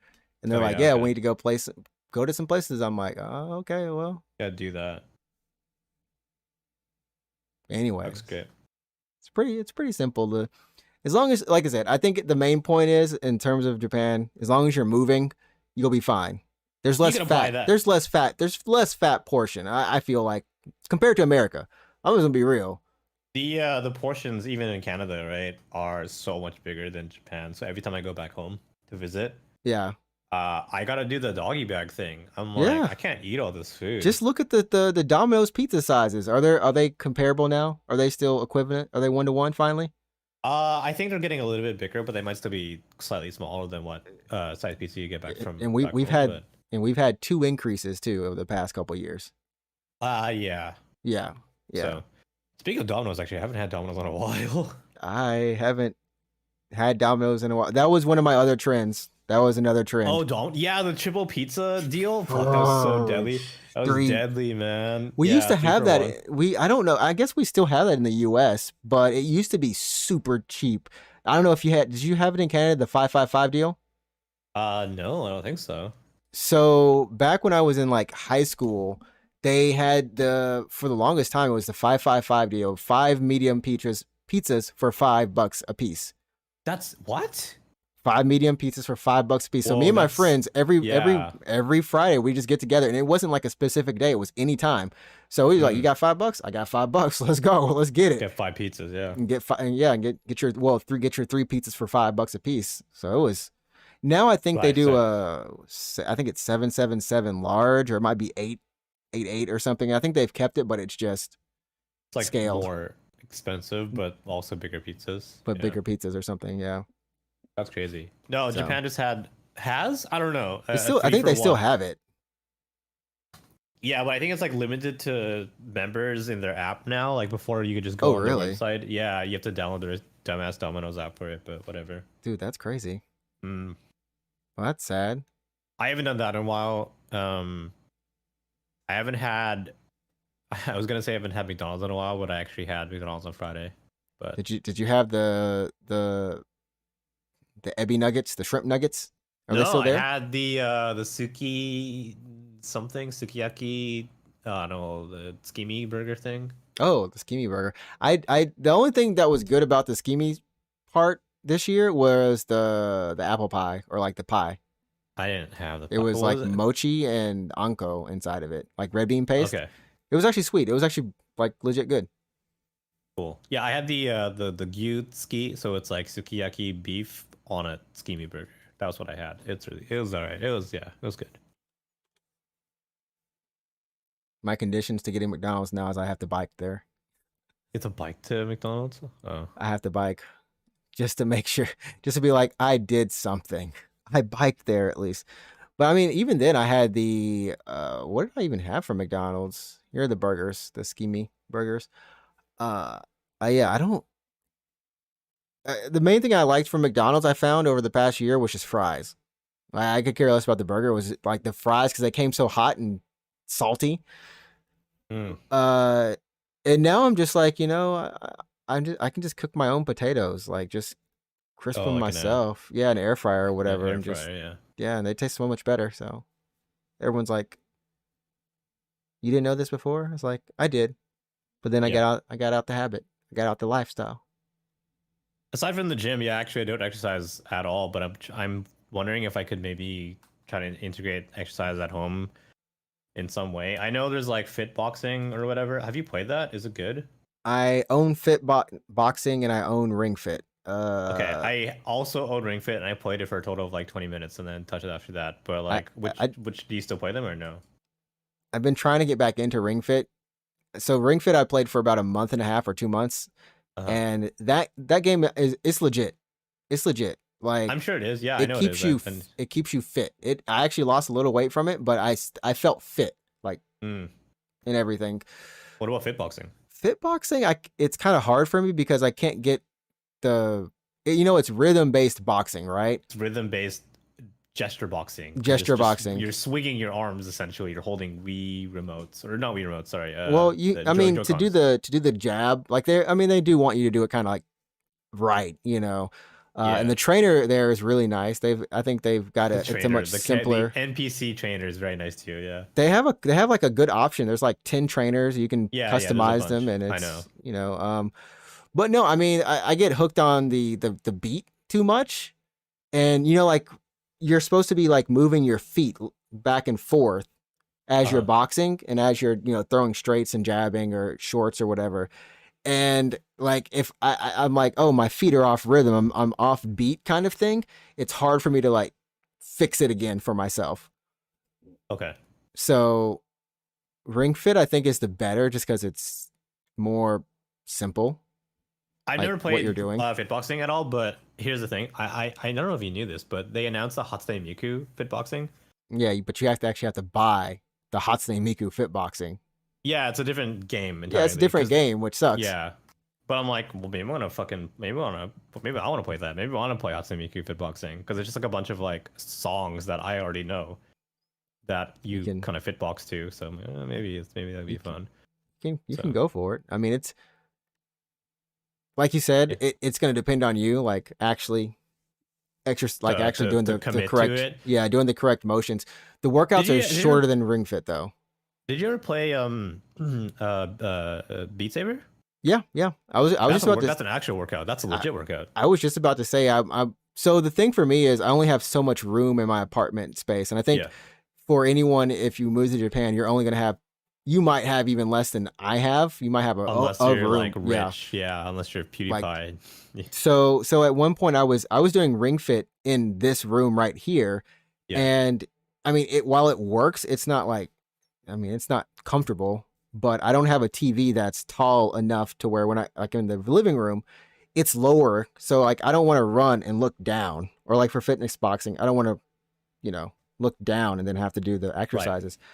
and they're Oh, like, yeah, "Yeah, okay. we need to go to some places." I'm like, "Oh, okay, well." Yeah, do that. Anyway, Looks good. it's pretty simple to, as long as, like I said, I think the main point is in terms of Japan, as long as you're moving, you'll be fine. There's less can apply fat. that. There's less fat. There's less fat portion. I feel like compared to America. I'm just gonna be real. The portions even in Canada, right, are so much bigger than Japan. So every time I go back home to visit, Yeah. I gotta do the doggy bag thing. I'm like, Yeah. I can't eat all this food. Just look at the Domino's pizza sizes. Are they comparable now? Are they still equivalent? Are they 1-to-1 finally? I think they're getting a little bit bigger, but they might still be slightly smaller than what size pizza you get back from. And back we've home, had and we've had 2 increases too over the past couple years. yeah. Yeah. Yeah. So, speaking of Domino's, actually, I haven't had Domino's in a while. I haven't had Domino's in a while. That was one of my other trends. That was another trend. Oh, yeah, the triple pizza deal. Fuck, that was so deadly. That was 3. deadly, man. We Yeah, used to 3 have for that. 1. I don't know. I guess we still have that in the US, but it used to be super cheap. I don't know if did you have it in Canada, the 555 deal? No, I don't think so. So back when I was in like high school, they had for the longest time, it was the 555 deal, 5 medium pizzas for $5 a piece. That's what? 5 medium pizzas for $5 a piece. So Whoa, me and my that's- friends yeah. every Friday we just get together, and it wasn't like a specific day; it was any time. So we was like, "You got $5? I got $5. Let's go. Let's get it." Get 5 pizzas, yeah. And get your 3 pizzas for $5 a piece. So it was. Now I think they Right, do so- I think it's 777 large, or it might be 888 or something. I think they've kept it, but it's just It's like scaled. more expensive, but also bigger pizzas. but Yeah, bigger pizzas or something. Yeah, That's crazy. No, So- Japan just has? I don't know. I think they still have it. Yeah, but I think it's like limited to members in their app now. Like before, you could just go Oh, on really? their website. Yeah, you have to download their dumbass Domino's app for it, but whatever. Dude, that's crazy. Mm. Well, that's sad. I haven't done that in a while. I haven't had. I was gonna say I haven't had McDonald's in a while, but I actually had McDonald's on Friday. But Did you have the Ebi nuggets, the shrimp nuggets? Are they still there? I had the sukiyaki. I don't know, the skimmy burger thing. Oh, the skimmy burger. The only thing that was good about the skimmy part this year was the apple pie, or like the pie. I didn't have the. It was what like mochi and anko inside of it, like red bean paste. Okay, It was actually sweet. It was actually like legit good. cool. Yeah, I had the gyutsuki, so it's like sukiyaki beef on a skimmy burger. That was what I had. It was alright. It was good. My conditions to getting McDonald's now is I have to bike there. It's a bike to McDonald's. Oh, I have to bike just to make sure, just to be like, I did something. I biked there at least. But I mean, even then I had the, what did I even have from McDonald's? Here are the burgers, the skimmy burgers. Yeah, I don't, the main thing I liked from McDonald's I found over the past year was just fries. I could care less about the burger. It was like the fries, because they came so hot and salty. Mm. And now I'm just like, I can just cook my own potatoes, like just crisp Oh, them like in a- myself. Yeah, an air fryer or whatever, Air and just fryer, and they taste so much better. So everyone's like, "You didn't know this before?" I was like, "I did," but then I got out the habit. I got out the lifestyle. Aside from the gym, yeah, actually I don't exercise at all, but I'm wondering if I could maybe try to integrate exercise at home in some way. I know there's like fit boxing or whatever. Have you played that? Is it good? I own Fit Boxing, and I own Ring Fit. Okay, I also own Ring Fit, and I played it for a total of like 20 minutes and then touched it after that. But like, which do you still play them or no? I've been trying to get back into Ring Fit. So Ring Fit I played for about a month and a half or 2 months. And that game it's legit. It's legit. Like, I'm sure it is. Yeah, it I know keeps it is. it keeps you fit. I actually lost a little weight from it, but I felt fit, like, Mm. and everything. What about fit boxing? Fitboxing, it's kind of hard for me because I can't get it's rhythm based boxing, right? It's rhythm based gesture boxing. Gesture boxing. You're swinging your arms essentially. You're holding Wii remotes or not Wii remotes. Sorry. Well, to do the jab, like they do want you to do it kind of like right, and the trainer there is really nice. I think they've got it's a much simpler. The NPC trainer is very nice too. Yeah, they have like a good option. There's like 10 trainers. You can customize them, and it's I know. But no, I mean I get hooked on the beat too much, and like you're supposed to be like moving your feet back and forth as you're boxing and as you're throwing straights and jabbing or shorts or whatever. And like if I'm like, oh, my feet are off rhythm, I'm off beat kind of thing, it's hard for me to like fix it again for myself. Okay. So Ring Fit I think is the better just because it's more simple. I've never played what you're doing. Fitboxing at all, but here's the thing. I don't know if you knew this, but they announced the Hatsune Miku Fitboxing. Yeah, but you have to buy the Hatsune Miku Fitboxing. Yeah, it's a different game entirely. Yeah, it's a different game, which sucks. Yeah. But I'm like, well, maybe I want to play that. Maybe I want to play Hatsune Miku Fitboxing because it's just like a bunch of like songs that I already know that you kind of fitbox to. So maybe that'd be fun. You can go for it. I mean, it's like you said, it's going to depend on you, like actually doing the correct, doing the correct motions. The workouts are shorter than Ring Fit though. Did you ever play Beat Saber? Yeah. I was just about to. That's an actual workout. That's a legit workout. I was just about to say, so the thing for me is I only have so much room in my apartment space, and I think for anyone, if you move to Japan, you might have even less than I have. You might have unless you're room. Like rich, unless you're PewDiePie. Like, so at one point I was doing Ring Fit in this room right here, and I mean while it works, it's not like. I mean, it's not comfortable, but I don't have a TV that's tall enough to where when I like in the living room, it's lower. So like, I don't want to run and look down, or like for fitness boxing, I don't want to, look down and then have to do the exercises. Right.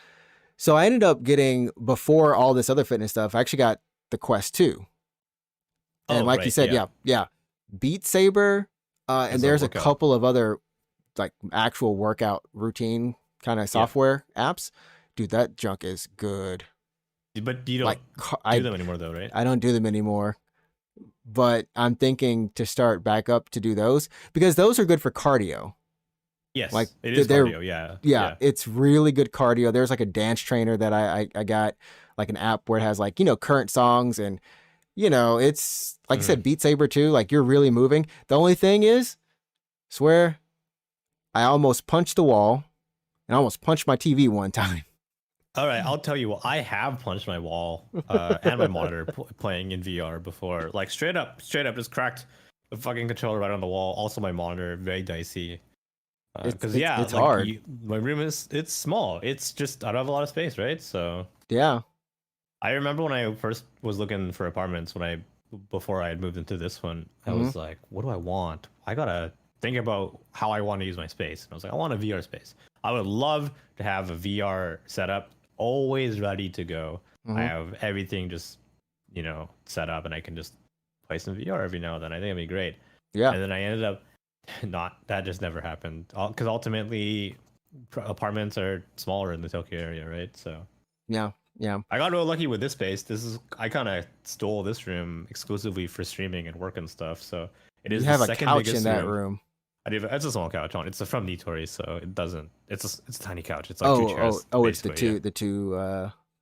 So I ended up getting, before all this other fitness stuff, I actually got the Quest 2. And like you said, Beat Saber. And there's a couple of other like actual workout routine kind of software apps. Dude, that junk is good. But you don't do them anymore, though, right? I don't do them anymore. But I'm thinking to start back up to do those because those are good for cardio. Yes, like it is cardio. Yeah, it's really good cardio. There's like a dance trainer that I got, like an app where it has like current songs and it's like I said, Beat Saber too. Like you're really moving. The only thing is, swear, I almost punched the wall and I almost punched my TV one time. All right, I'll tell you what. I have punched my wall and my monitor playing in VR before. Like straight up, just cracked the fucking controller right on the wall. Also, my monitor very dicey. Because it's hard. My room it's small. It's just I don't have a lot of space, right? So yeah. I remember when I first was looking for apartments before I had moved into this one. I was like, what do I want? I gotta think about how I want to use my space. And I was like, I want a VR space. I would love to have a VR setup. Always ready to go. I have everything just, set up and I can just play some VR every now and then. I think it'd be great. Yeah. And then I ended up that just never happened. Because ultimately apartments are smaller in the Tokyo area, right? So yeah. I got real lucky with this space. I kind of stole this room exclusively for streaming and work and stuff. So it is the second biggest room. You have a couch in that room. It's a small couch on. It's from Nitori, so it doesn't. It's a tiny couch. It's like 2 chairs. It's the two.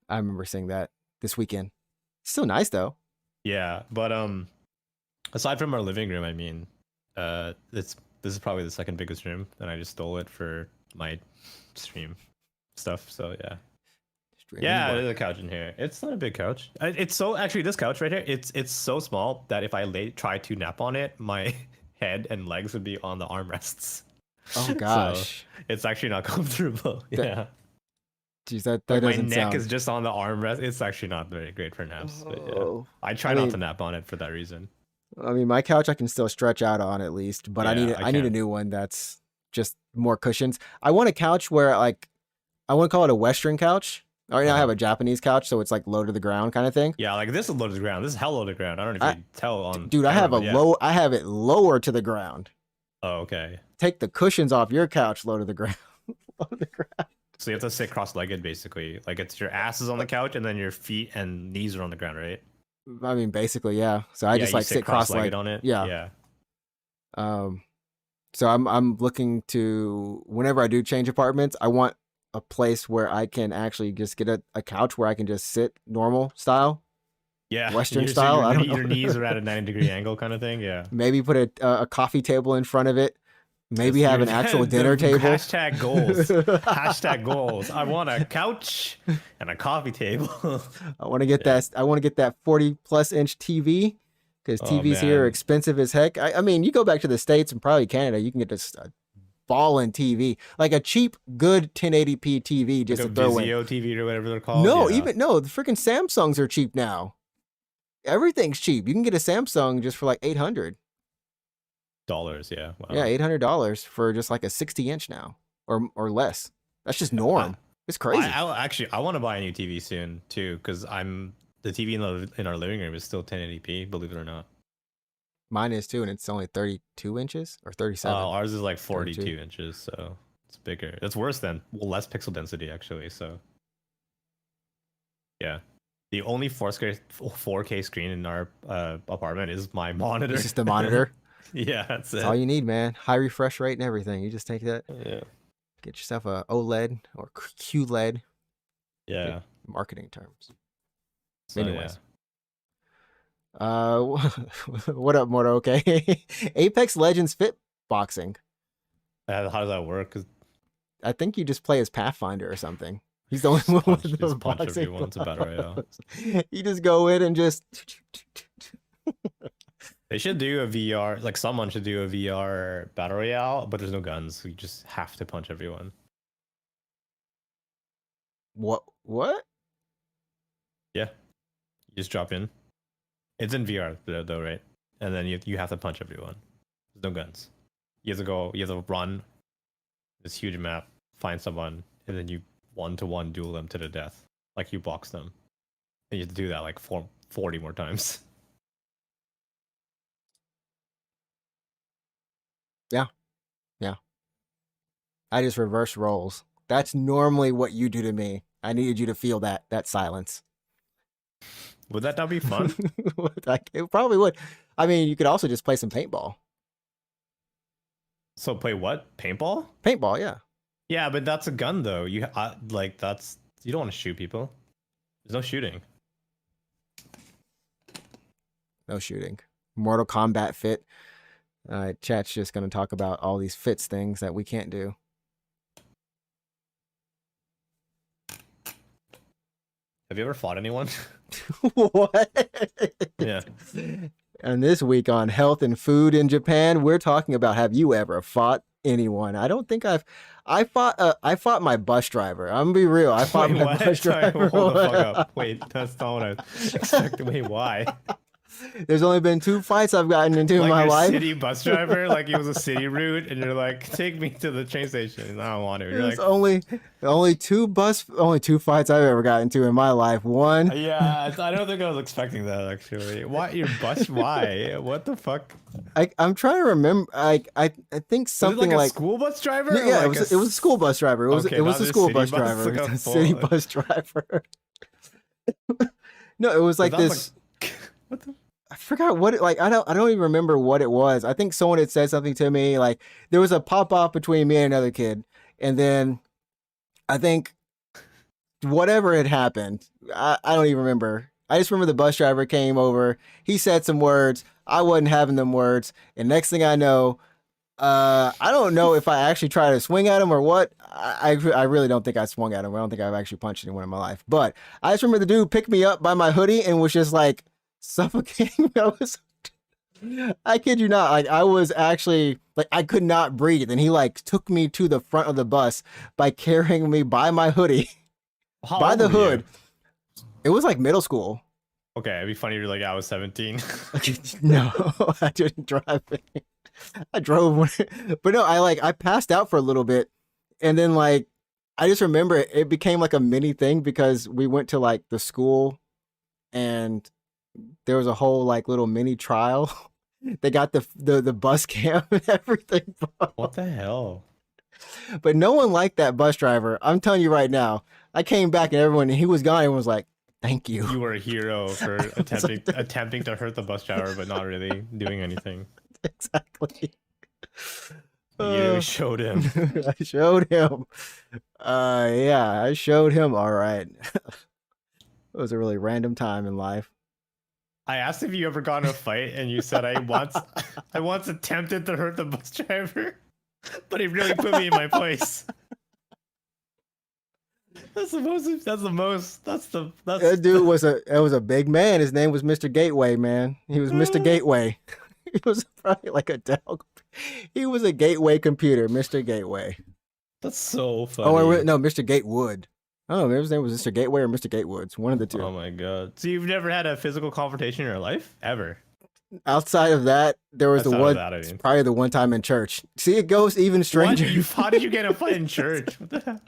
I remember seeing that this weekend. It's still nice though. Yeah, but aside from our living room, I mean, this is probably the second biggest room, and I just stole it for my stream stuff. So yeah. There's a couch in here. It's not a big couch. It's so actually this couch right here. It's so small that if I try to nap on it, my head and legs would be on the armrests. Oh gosh, so it's actually not comfortable. Geez, that like doesn't my neck sound... is just on the armrest. It's actually not very great for naps. But I try not to nap on it for that reason. I mean, my couch I can still stretch out on at least, but I need a new one that's just more cushions. I want a couch where like I want to call it a Western couch. Right now I have a Japanese couch, so it's like low to the ground kind of thing. Yeah, like this is low to the ground. This is hell low to the ground. I don't know if you can tell on dude. camera, I have it lower to the ground. Oh, okay. Take the cushions off your couch, low to the ground. Low to the ground. So you have to sit cross-legged, basically. Like it's your ass is on the couch, and then your feet and knees are on the ground, right? I mean, basically, yeah. So I just like sit cross-legged on it. Yeah. So I'm looking to, whenever I do change apartments, I want a place where I can actually just get a couch where I can just sit normal style. Yeah. Western style. I don't know. Your knees are at a 90-degree angle kind of thing. Yeah. Maybe put a coffee table in front of it. Maybe have an actual dinner table. Hashtag goals. Hashtag goals. I want a couch and a coffee table. I want to get that. I want to get that 40+ inch TV. Because TVs here are expensive as heck. I mean, you go back to the States and probably Canada, you can get this ballin' TV, like a cheap, good 1080p TV, just like to throw in. Vizio TV or whatever they're called. No, the freaking Samsungs are cheap now. Everything's cheap. You can get a Samsung just for like $800. Yeah. Wow. Yeah, $800 for just like a 60-inch now, or less. That's just norm. It's crazy. I want to buy a new TV soon too, because the TV in our living room is still 1080p, believe it or not. Mine is too, and it's only 32 inches or 37. Ours is like 42 inches, so it's bigger. That's worse than less pixel density actually. So yeah, the only 4K screen in our apartment is my monitor. It's just the monitor. Yeah, that's it. All you need, man. High refresh rate and everything. You just take that. Yeah. Get yourself a OLED or QLED. Yeah. Marketing terms. So, anyways. Yeah. What up, Morto? Okay. Apex Legends Fit Boxing. How does that work? 'Cause I think you just play as Pathfinder or something. He's the only one with those boxing gloves. Battle Royale. You just go in and just. They should do a VR. Like someone should do a VR battle royale, but there's no guns. So you just have to punch everyone. What? Yeah. You just drop in. It's in VR though, right? And then you have to punch everyone. There's no guns. You have to run this huge map, find someone, and then you 1-to-1 duel them to the death. Like you box them. And you have to do that like 40 more times. Yeah. I just reverse roles. That's normally what you do to me. I needed you to feel that silence. Would that not be fun? It probably would. I mean, you could also just play some paintball. So play what? Paintball? Paintball, yeah. Yeah, but that's a gun though. You don't want to shoot people. There's no shooting. No shooting. Mortal Kombat fit. Chat's just going to talk about all these fits things that we can't do. Have you ever fought anyone? What? Yeah. And this week on Health and Food in Japan, we're talking about, have you ever fought anyone? I don't think I fought my bus driver. I'm gonna be real. I fought my bus driver. Hold the fuck up. Wait, that's not what I expected. Wait, why? There's only been 2 fights I've gotten into in my life. City bus driver, like it was a city route, and you're like, take me to the train station. And I don't want to. You're like, only 2 fights I've ever gotten into in my life. One. Yeah, I don't think I was expecting that actually. Why your bus? Why? What the fuck? I'm trying to remember. I think something like a school bus driver. Yeah, it was a school bus driver. It was a school bus driver. It was a city bus driver. No, it was like this. What the? I forgot what it like. I don't even remember what it was. I think someone had said something to me. Like there was a pop off between me and another kid, and then I think whatever had happened, I don't even remember. I just remember the bus driver came over. He said some words. I wasn't having them words, and next thing I know, I don't know if I actually tried to swing at him or what. I really don't think I swung at him. I don't think I've actually punched anyone in my life. But I just remember the dude picked me up by my hoodie and was just like suffocating. I kid you not. Like I was actually like I could not breathe, and he like took me to the front of the bus by carrying me by my hoodie, by the hood. It was like middle school. Okay, it'd be funny. You're like, I was 17. No, I didn't drive it. I drove, but no, I passed out for a little bit, and then like I just remember it became like a mini thing because we went to like the school and there was a whole like little mini trial. They got the bus cam and everything, bro. What the hell? But no one liked that bus driver. I'm telling you right now. I came back and everyone, he was gone. Everyone was like, "Thank you." You were a hero for attempting to hurt the bus driver, but not really doing anything. Exactly. You showed him. I showed him. Yeah, I showed him. All right. It was a really random time in life. I asked if you ever got in a fight, and you said I once attempted to hurt the bus driver, but he really put me in my place. That dude was a big man. His name was Mr. Gateway, man. He was Mr. Gateway. He was probably like a Dell. He was a Gateway computer, Mr. Gateway. That's so funny. Oh, no, Mr. Gatewood. I don't know if his name was Mr. Gateway or Mr. Gatewoods. One of the two. Oh my god. So you've never had a physical confrontation in your life? Ever? Outside of that, there was probably the one time in church. See, it goes even stranger. How did you get a fight in church? What the hell?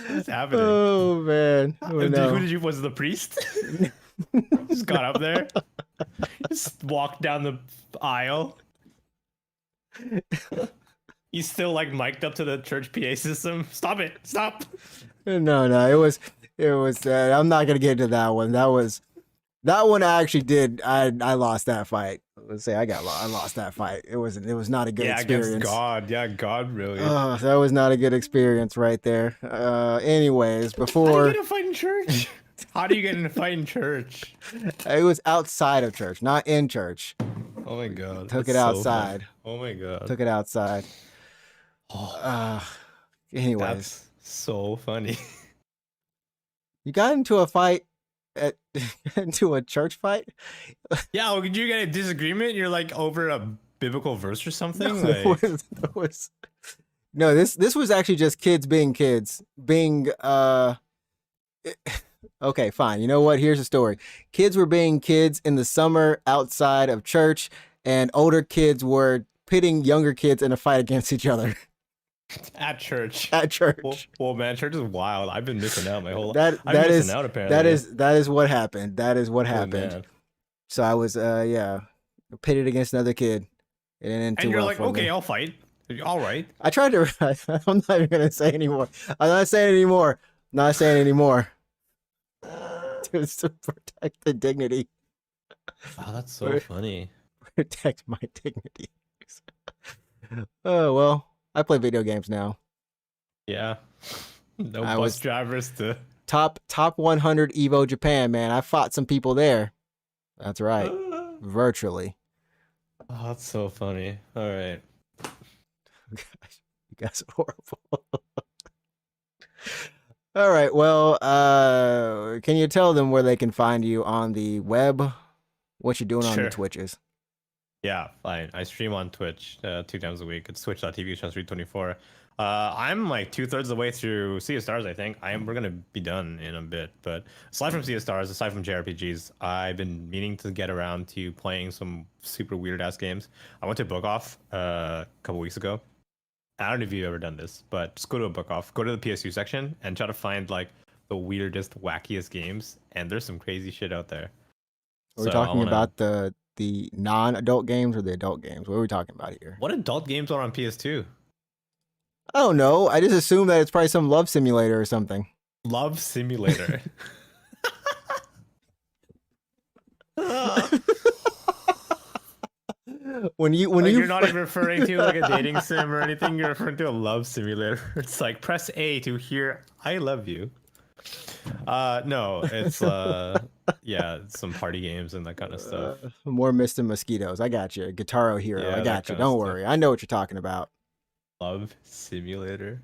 What's happening? Oh man. Who did you, was it the priest? Just got up there. Just walked down the aisle. He's still like mic'd up to the church PA system. Stop it! Stop! No, it was. I'm not gonna get into that one. That one I actually did. I lost that fight. Let's say I lost that fight. It was not a good experience. Against God. Yeah, God really. That was not a good experience right there. Anyways, before. How do you get in a fight in church? How do you get in a fight in church? It was outside of church, not in church. Oh my god. Took it outside. So oh my god. Took it outside. Anyways. That's so funny. You got into a fight into a church fight? Yeah, well, did you get a disagreement? You're like over a biblical verse or something? No, this was actually just kids being kids. Okay, fine. You know what? Here's the story. Kids were being kids in the summer outside of church, and older kids were pitting younger kids in a fight against each other. At church. At church. Well, man, church is wild. I've been missing out my whole life. That is what happened. That is what happened. Man. So I was pitted against another kid. And you're like, okay, I'll fight. All right. I tried to. I'm not even gonna say anymore. I'm not saying anymore. Not saying anymore. Just to protect the dignity. Wow, that's so funny. Protect my dignity. Oh well, I play video games now. Yeah. No bus drivers to top 100 Evo Japan, man. I fought some people there. That's right. Virtually. Oh, that's so funny. All right. Gosh, you guys are horrible. All right. Well, can you tell them where they can find you on the web? What you doing on the Twitches? Yeah, fine. I stream on Twitch 2 times a week. It's twitch.tv/324. I'm like 2/3 of the way through Sea of Stars, I think. We're gonna be done in a bit. But aside from Sea of Stars, aside from JRPGs, I've been meaning to get around to playing some super weird ass games. I went to Book Off a couple weeks ago. I don't know if you've ever done this, but just go to a Book Off, go to the PSU section, and try to find like the weirdest, wackiest games. And there's some crazy shit out there. Are we talking about the non-adult games or the adult games? What are we talking about here? What adult games are on PS2? I don't know. I just assume that it's probably some love simulator or something. Love simulator. when you're not even referring to like a dating sim or anything, you're referring to a love simulator. It's like press A to hear I love you. No, it's yeah, some party games and that kind of stuff. More Mist and Mosquitoes. I got you. Guitar Hero. Yeah, I got you. Don't worry. I know what you're talking about. Love simulator.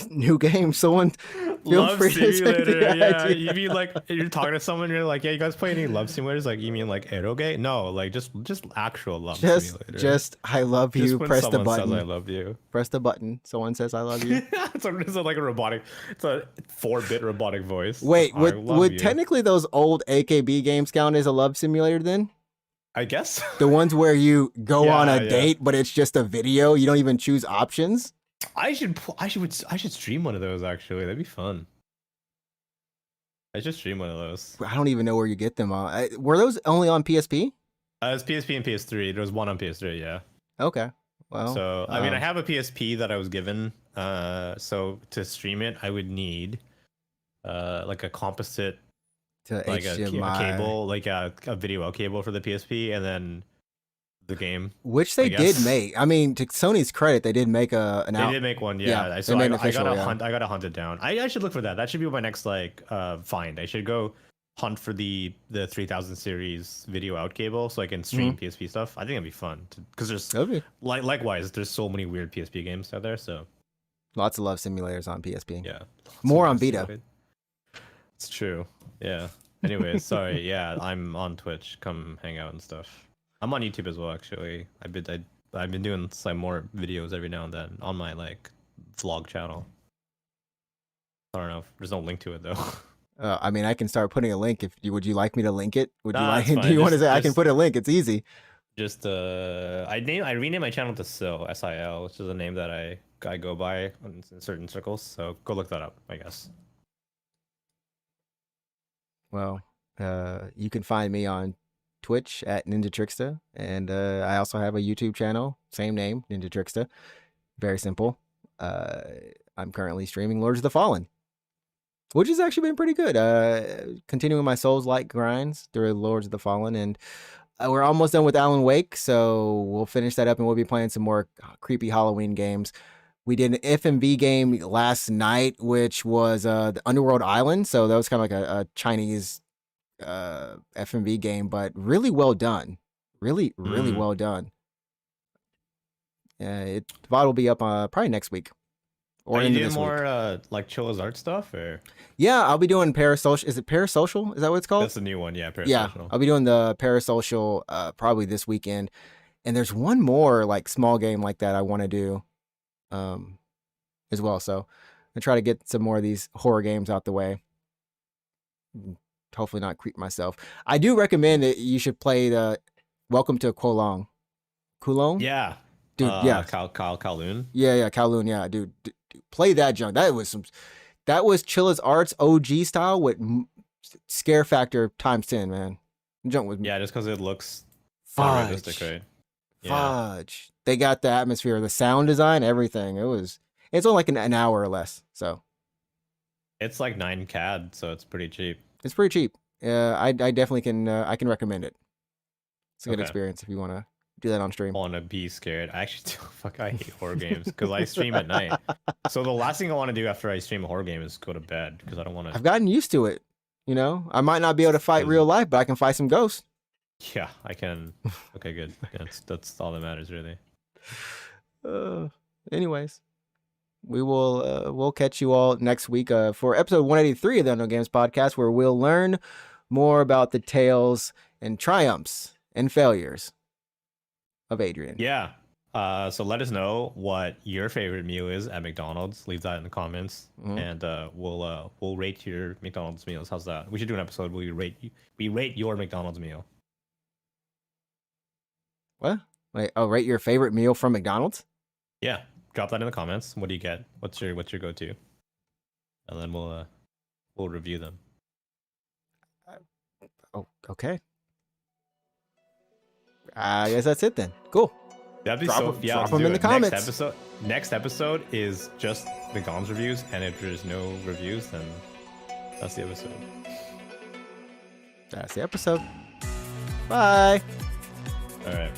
New game. Someone feel love free simulator. To take Yeah, you mean like you're talking to someone, you're like, yeah, you guys play any love simulators? Like, you mean like eroge? No, like just actual love simulator. Just I love you. Press the button. Says I love you. Press the button. Someone says I love you. it's like a robotic. It's a 4-bit robotic voice. Wait, would technically those old AKB games count as a love simulator then? I guess the ones where you go on a date, but it's just a video. You don't even choose options. I should stream one of those actually. That'd be fun. I should stream one of those. I don't even know where you get them on. Were those only on PSP? It's PSP and PS3. There was one on PS3, yeah. Okay. Well, so I mean, I have a PSP that I was given. So to stream it, I would need like a composite, to like HDMI. a cable, like a video out cable for the PSP, and then the game, which they did make. I mean, to Sony's credit, they did make they did make one. Yeah, so I gotta hunt it down. I should look for that. That should be my next find. I should go hunt for the 3000 series video out cable so I can stream PSP stuff. I think it'd be fun because there's likewise there's so many weird PSP games out there. So lots of love simulators on PSP. Yeah, more on Vita. It's true. Yeah. Anyways, sorry. Yeah, I'm on Twitch. Come hang out and stuff. I'm on YouTube as well, actually. I've been doing some more videos every now and then on my vlog channel. I don't know. There's no link to it though. I mean, I can start putting a link. Would you like me to link it? Would you like? Do you want to say I can put a link? It's easy. Just I renamed my channel to Sil, SIL, which is a name that I go by in certain circles. So go look that up, I guess. Well, you can find me on Twitch at NinjaTrixta, and I also have a YouTube channel, same name, NinjaTrixta. Very simple. I'm currently streaming Lords of the Fallen, which has actually been pretty good. Continuing my Souls-like grinds through Lords of the Fallen, and we're almost done with Alan Wake, so we'll finish that up, and we'll be playing some more creepy Halloween games. We did an FMV game last night, which was the Underworld Island, so that was kind of like a Chinese FMV game, but really well done. Really well done. The VOD will be up probably next week. Or are you doing more Chilla's art stuff, or? Yeah, I'll be doing Parasocial. Is it Parasocial? Is that what it's called? That's the new one, yeah. Parasocial. Yeah, I'll be doing the Parasocial probably this weekend. And there's one more small game like that I want to do as well. So I try to get some more of these horror games out the way. Hopefully not creep myself. I do recommend that you should play the Welcome to Kowloon. Kowloon? Yeah. Dude, yeah. Kowloon. Yeah, Kowloon, yeah. Dude, play that junk. That was Chilla's Arts OG style with scare factor times 10, man. Junk was just because it looks realistic, right? Fudge. Yeah. They got the atmosphere, the sound design, everything. It's only an hour or less, so. It's like 9 CAD, so it's pretty cheap. It's pretty cheap. I definitely can. I can recommend it. It's a good experience if you want to do that on stream. I want to be scared. I actually do. I hate horror games because I stream at night. So the last thing I want to do after I stream a horror game is go to bed because I don't want to. I've gotten used to it. I might not be able to fight real life, but I can fight some ghosts. Yeah, I can. Okay, good. That's all that matters, really. Anyways. We'll catch you all next week for episode 183 of the Unknown Games podcast, where we'll learn more about the tales and triumphs and failures of Adrian. Yeah. So let us know what your favorite meal is at McDonald's. Leave that in the comments, and we'll rate your McDonald's meals. How's that? We should do an episode where we rate your McDonald's meal. What? Wait, rate your favorite meal from McDonald's? Yeah. Drop that in the comments. What do you get? What's your go-to? And then we'll review them. Okay. I guess that's it then. Cool. That'd be drop them in the comments. Next episode is just McDonald's reviews, and if there's no reviews, then that's the episode. That's the episode. Bye. All right.